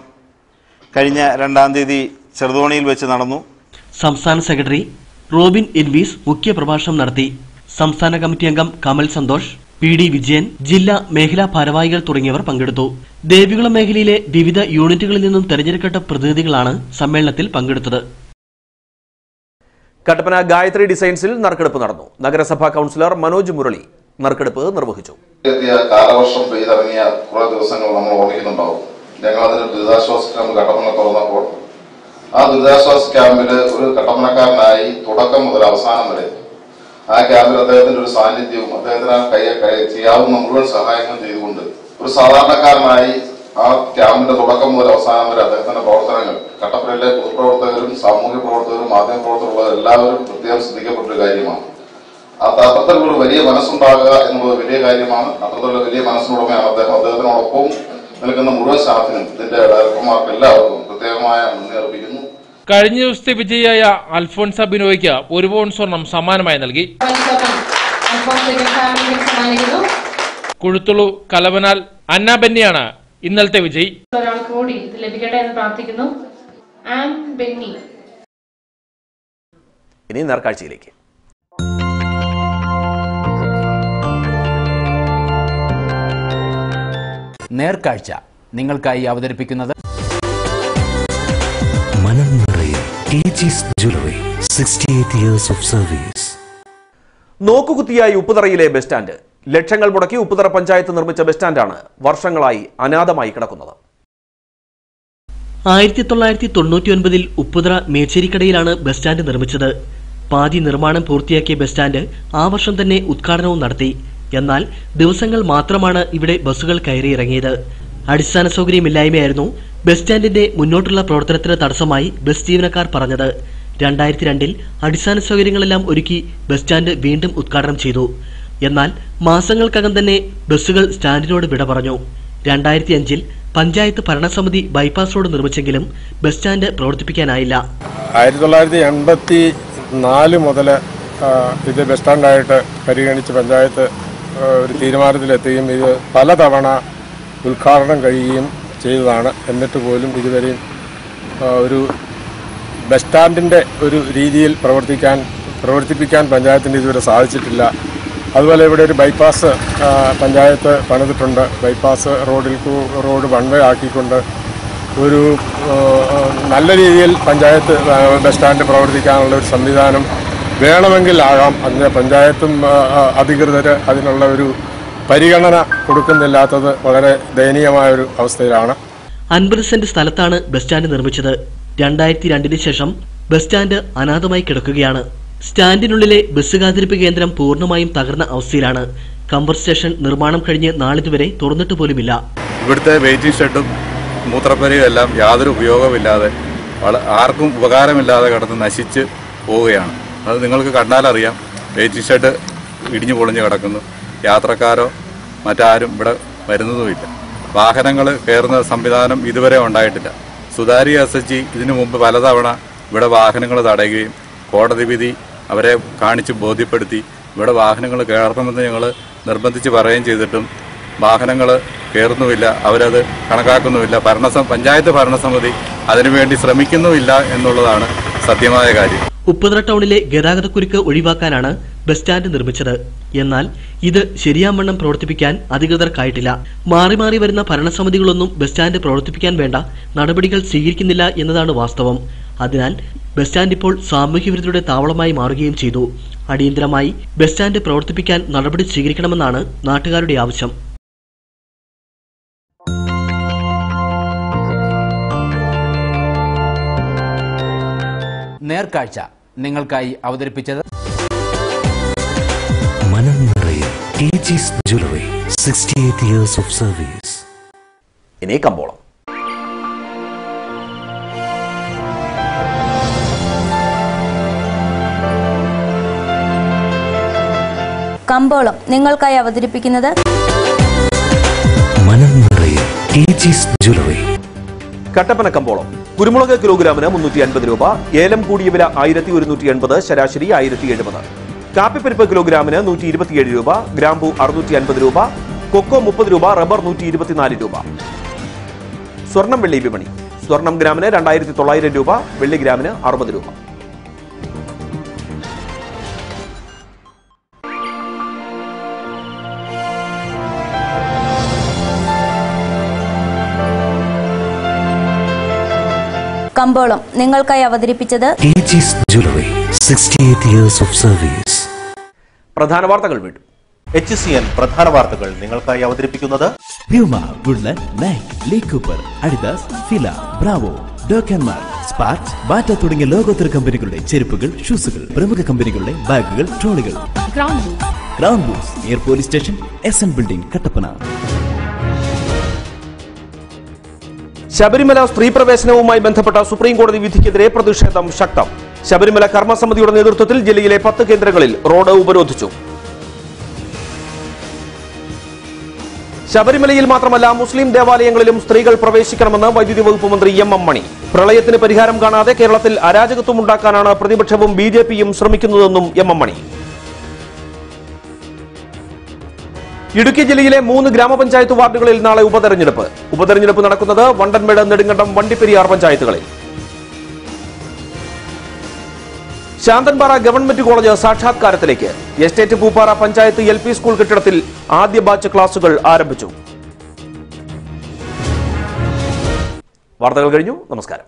കഴിഞ്ഞ 2-ാം തീയതി ചെറുതോണിയിൽ വെച്ച് നടന്നു. സംസ്ഥാന സെക്രട്ടറി റോബിൻ ഇൻവീസ് മുഖ്യപ്രഭാഷണം നടത്തി. സംസ്ഥാന കമ്മിറ്റി അംഗം കമൽ സന്തോഷ്, PD വിജയൻ, ജില്ലാ മേഖലാ ഭാരവാഹികൾ തുടങ്ങിയവർ പങ്കെടുത്തു. ദേവികുളം മേഖലയിലെ വിവിധ യൂണിറ്റുകളിൽ നിന്നും തെരഞ്ഞെടുക്കപ്പെട്ട പ്രതിനിധികളാണ് സമ്മേളനത്തിൽ പങ്കെടുത്തത്. കട്ടപ്പന ഗായത്രി ഡിസൈൻസിൽ നറുക്കെടുപ്പ് നടന്നു. നഗരസഭാ കൗൺസിലർ മനോജ് മുരളി നറുക്കെടുപ്പ് നിർവഹിച്ചു. കാലവർഷം പെയ്തിറങ്ങിയ കുറെ ദിവസങ്ങൾ നമ്മൾ ഓർമ്മിക്കുന്നുണ്ടാവും. ഞങ്ങൾ അതിന് ദുരിതാശ്വാസ ക്യാമ്പ് കട്ടപ്പന തുറന്നപ്പോൾ ആ ദുരിതാശ്വാസ ക്യാമ്പില് ഒരു കട്ടപ്പനക്കാരനായി തുടക്കം മുതൽ അവസാനം വരെ ആ ക്യാമ്പിൽ അദ്ദേഹത്തിന്റെ ഒരു സാന്നിധ്യവും അദ്ദേഹത്തിന് ചെയ്യാവുന്ന മുഴുവൻ സഹായങ്ങളും ചെയ്തുകൊണ്ട് ഒരു സാധാരണക്കാരനായി ആ ക്യാമ്പിന്റെ തുടക്കം മുതൽ അവസാനം വരെ അദ്ദേഹത്തിന്റെ പ്രവർത്തനങ്ങൾ കട്ടപ്പനയിലെ പൊതുപ്രവർത്തകരും സാമൂഹ്യ പ്രവർത്തകരും മാധ്യമ പ്രവർത്തകരും എല്ലാവരും പ്രത്യേകം ശ്രദ്ധിക്കപ്പെട്ട ഒരു കാര്യമാണ്. അത്തരത്തിലുള്ള വലിയ മനസ്സുണ്ടാകുക എന്നുള്ളത് വലിയ കാര്യമാണ്. അത്തരത്തിലുള്ള വലിയ മനസ്സിനുടമയാണ് അദ്ദേഹം. അദ്ദേഹത്തിനോടൊപ്പം നിൽക്കുന്ന മുഴുവൻ സ്റ്റാഫിനും ഇതിന്റെ ഡയറക്ടർമാർക്ക് എല്ലാവർക്കും പ്രത്യേകമായ നന്ദി അർപ്പിക്കുന്നു. കഴിഞ്ഞ ദിവസത്തെ വിജയിയായ അൽഫോൻസ ബിനോയ്ക്ക് 1 പൗൺ സ്വർണം സമ്മാനമായി നൽകി. കുഴുത്തുളു കലവനാൽ അന്ന ബെന്നിയാണ് ഇന്നലത്തെ വിജയി. ഒരാൾക്ക് കൂടി ഇത് ലഭിക്കട്ടെ എന്ന് പ്രാർത്ഥിക്കുന്നു. ആൻ ബെന്നി. ഇനി നേർക്കാഴ്ചയിലേക്ക്. നേർക്കാഴ്ച നിങ്ങൾക്കായി അവതരിപ്പിക്കുന്നത് നോക്കുകുത്തിയായി ഉപ്പുതറയിലെ ബസ് സ്റ്റാൻഡ്. ലക്ഷങ്ങൾ മുടക്കി ഉപ്പുതറ പഞ്ചായത്ത് നിർമ്മിച്ച ബസ് സ്റ്റാൻഡാണ് വർഷങ്ങളായി അനാഥമായി കിടക്കുന്നത്. 1999 ഉപ്പുതറ മേച്ചേരിക്കടയിലാണ് ബസ് സ്റ്റാൻഡ് നിർമ്മിച്ചത്. പാതി നിർമ്മാണം പൂർത്തിയാക്കിയ ബസ് സ്റ്റാൻഡ് ആ വർഷം തന്നെ ഉദ്ഘാടനവും നടത്തി. എന്നാൽ ദിവസങ്ങൾ മാത്രമാണ് ഇവിടെ ബസ്സുകൾ കയറിയിറങ്ങിയത്. അടിസ്ഥാന സൗകര്യമില്ലായ്മയായിരുന്നു ബസ് സ്റ്റാൻഡിന്റെ മുന്നോട്ടുള്ള പ്രവർത്തനത്തിന് തടസ്സമായി ബസ് ജീവനക്കാർ പറഞ്ഞത്. 2002 അടിസ്ഥാന സൗകര്യങ്ങളെല്ലാം ഒരുക്കി ബസ് സ്റ്റാൻഡ് വീണ്ടും ഉദ്ഘാടനം ചെയ്തു. എന്നാൽ മാസങ്ങൾക്കകം തന്നെ ബസ്സുകൾ സ്റ്റാൻഡിനോട് വിട പറഞ്ഞു. 2005 പഞ്ചായത്ത് ഭരണസമിതി ബൈപ്പാസ് റോഡ് നിർമ്മിച്ചെങ്കിലും ബസ് സ്റ്റാൻഡ് പ്രവർത്തിപ്പിക്കാനായില്ല. 1984 മുതൽ ഇത് ബസ് സ്റ്റാൻഡായിട്ട് പരിഗണിച്ച് പഞ്ചായത്ത് ഒരു തീരുമാനത്തിലെത്തുകയും ഇത് പലതവണ ഉദ്ഘാടനം കഴിയുകയും ചെയ്തതാണ്. എന്നിട്ട് പോലും ഇതുവരെയും ഒരു ബസ് സ്റ്റാൻഡിൻ്റെ ഒരു രീതിയിൽ പ്രവർത്തിപ്പിക്കാൻ പഞ്ചായത്തിന് ഇതുവരെ സാധിച്ചിട്ടില്ല. അതുപോലെ ഇവിടെ ഒരു ബൈപ്പാസ് പഞ്ചായത്ത് പണിതിട്ടുണ്ട്. ബൈപ്പാസ് റോഡ് വൺ വേ ആക്കിക്കൊണ്ട് ഒരു നല്ല രീതിയിൽ പഞ്ചായത്ത് ബസ് സ്റ്റാൻഡ് പ്രവർത്തിക്കാനുള്ള ഒരു സംവിധാനം വേണമെങ്കിൽ ആകാം. അതിന് പഞ്ചായത്തും അധികൃതർ അതിനുള്ള ഒരു പരിഗണന കൊടുക്കുന്നില്ലാത്തത് വളരെ ദയനീയമായ ഒരു അവസ്ഥയിലാണ്. 50 സെന്റ് സ്ഥലത്താണ് ബസ് സ്റ്റാൻഡ് നിർമ്മിച്ചത്. 2002 ശേഷം ബസ് സ്റ്റാൻഡ് അനാഥമായി കിടക്കുകയാണ്. സ്റ്റാൻഡിനുള്ളിലെ ബസ് കാത്തിരിപ്പ് കേന്ദ്രം പൂർണ്ണമായും തകർന്ന അവസ്ഥയിലാണ്. കമ്പർ സ്റ്റേഷൻ നിർമ്മാണം കഴിഞ്ഞ് നാളിതുവരെ തുറന്നിട്ട് പോലുമില്ല. ഇവിടുത്തെ വെയിറ്റിംഗ് ഷെഡും മൂത്രപ്പരയും എല്ലാം യാതൊരു ഉപയോഗമില്ലാതെ ആർക്കും ഉപകാരമില്ലാതെ കിടന്ന് നശിച്ച് പോവുകയാണ്. അത് നിങ്ങൾക്ക് കണ്ടാലറിയാം. വെയിറ്റിംഗ് ഷെഡ് ഇടിഞ്ഞു പൊളിഞ്ഞ് കിടക്കുന്നു. യാത്രക്കാരോ മറ്റാരും ഇവിടെ വരുന്നതുമില്ല. വാഹനങ്ങൾ കയറുന്ന സംവിധാനം ഇതുവരെ ഉണ്ടായിട്ടില്ല. സുതാര്യ SHG ഇതിനു മുമ്പ് പലതവണ ഇവിടെ വാഹനങ്ങൾ തടയുകയും കോടതി വിധി അവരെ കാണിച്ച് ബോധ്യപ്പെടുത്തി ഇവിടെ വാഹനങ്ങൾ കയറണമെന്ന് ഞങ്ങൾ നിർബന്ധിച്ച് പറയുകയും ചെയ്തിട്ടും വാഹനങ്ങൾ കയറുന്നുമില്ല. അവരത് കണക്കാക്കുന്നുമില്ല. പഞ്ചായത്ത് ഭരണസമിതി അതിനുവേണ്ടി ശ്രമിക്കുന്നുമില്ല എന്നുള്ളതാണ് സത്യമായ കാര്യം. ഉപ്പുതറ ടൗണിലെ ഗതാഗതക്കുരുക്ക് ഒഴിവാക്കാനാണ് ബസ് സ്റ്റാൻഡ് നിർമ്മിച്ചത്. എന്നാൽ ഇത് ശരിയാവണ്ണം പ്രവർത്തിപ്പിക്കാൻ അധികൃതർക്കായിട്ടില്ല. മാറി മാറി വരുന്ന ഭരണസമിതികളൊന്നും ബസ് സ്റ്റാൻഡ് പ്രവർത്തിപ്പിക്കാൻ വേണ്ട നടപടികൾ സ്വീകരിക്കുന്നില്ല എന്നതാണ് വാസ്തവം. അതിനാൽ ബസ് സ്റ്റാൻഡ് ഇപ്പോൾ സാമൂഹ്യവിരുദ്ധരുടെ താവളമായി മാറുകയും ചെയ്തു. അടിയന്തരമായി ബസ് സ്റ്റാൻഡ് പ്രവർത്തിപ്പിക്കാൻ നടപടി സ്വീകരിക്കണമെന്നാണ് നാട്ടുകാരുടെ ആവശ്യം. നേർക്കാഴ്ച നിങ്ങൾക്കായി അവതരിപ്പിച്ചത് ഇനി കമ്പോളം. കമ്പോളം നിങ്ങൾക്കായി അവതരിപ്പിക്കുന്നത് കട്ടപ്പന കമ്പോളം. കുരുമുളക് കിലോഗ്രാമിന് 350 രൂപ. ഏലം കൂടിയ വില 1180, ശരാശരി 1070. കാപ്പിപ്പരിപ്പ് കിലോഗ്രാമിന് 127 രൂപ. ഗ്രാമ്പു 650 രൂപ. കൊക്കോ 30 രൂപ. റബ്ബർ 124 രൂപ. സ്വർണം വെള്ളി വിപണി. സ്വർണം ഗ്രാമിന് 2900 രൂപ. വെള്ളി ഗ്രാമിന് 60 രൂപ. കമ്പോളം നിങ്ങൾക്കായി അവതരിപ്പിച്ചത് പ്രധാന വാർത്തകൾ വീണ്ടും. HCN പ്രധാന വാർത്തകൾ നിങ്ങൾക്കായി അവതരിപ്പിക്കുന്നത് Puma, Woodland, Nike, Lee Cooper, Adidas, Fila, Bravo, ഡോക്കൻമാർക്ക്, സ്പാർക്സ്, ബാറ്റ തുടങ്ങിയ ലോകോത്തര കമ്പനികളുടെ ചെരുപ്പുകൾ, ഷൂസുകൾ, പ്രമുഖ കമ്പനികളുടെ ബാഗുകൾ, ട്രോളികൾ. ഗ്രൗണ്ട് ബൂസ് near police station, SN building, Kattappana. Sabarimala സ്ത്രീ പ്രവേശനവുമായി ബന്ധപ്പെട്ട സുപ്രീം കോടതി വിധിക്കെതിരെ പ്രതിഷേധം ശക്തം. ശബരിമല കർമ്മസമിതിയുടെ നേതൃത്വത്തിൽ ജില്ലയിലെ 10 കേന്ദ്രങ്ങളിൽ റോഡ് ഉപരോധിച്ചു. ശബരിമലയിൽ മാത്രമല്ല മുസ്ലിം ദേവാലയങ്ങളിലും സ്ത്രീകൾ പ്രവേശിക്കണമെന്ന് വൈദ്യുതി വകുപ്പ് മന്ത്രി M.M. മണി. പ്രളയത്തിന് പരിഹാരം കാണാതെ കേരളത്തിൽ അരാജകത്വം ഉണ്ടാക്കാനാണ് പ്രതിപക്ഷവും BJPയും ശ്രമിക്കുന്നതെന്നും M.M. മണി. ഇടുക്കി ജില്ലയിലെ 3 ഗ്രാമപഞ്ചായത്ത് വാർഡുകളിൽ നാളെ ഉപതെരഞ്ഞെടുപ്പ്. ഉപതെരഞ്ഞെടുപ്പ് നടക്കുന്നത് വണ്ടൻമേട്, നെടുങ്കണ്ടം, വണ്ടിപ്പെരിയാർ പഞ്ചായത്തുകളിൽ. ശാന്തൻപാറ ഗവൺമെന്റ് കോളേജ് സാക്ഷാത്കാരത്തിലേക്ക്. Estate Pooppara panchayat LP school കെട്ടിടത്തിൽ ആദ്യ ബാച്ച് ക്ലാസുകൾ ആരംഭിച്ചു. വാർത്തകൾ കഴിഞ്ഞു. നമസ്കാരം.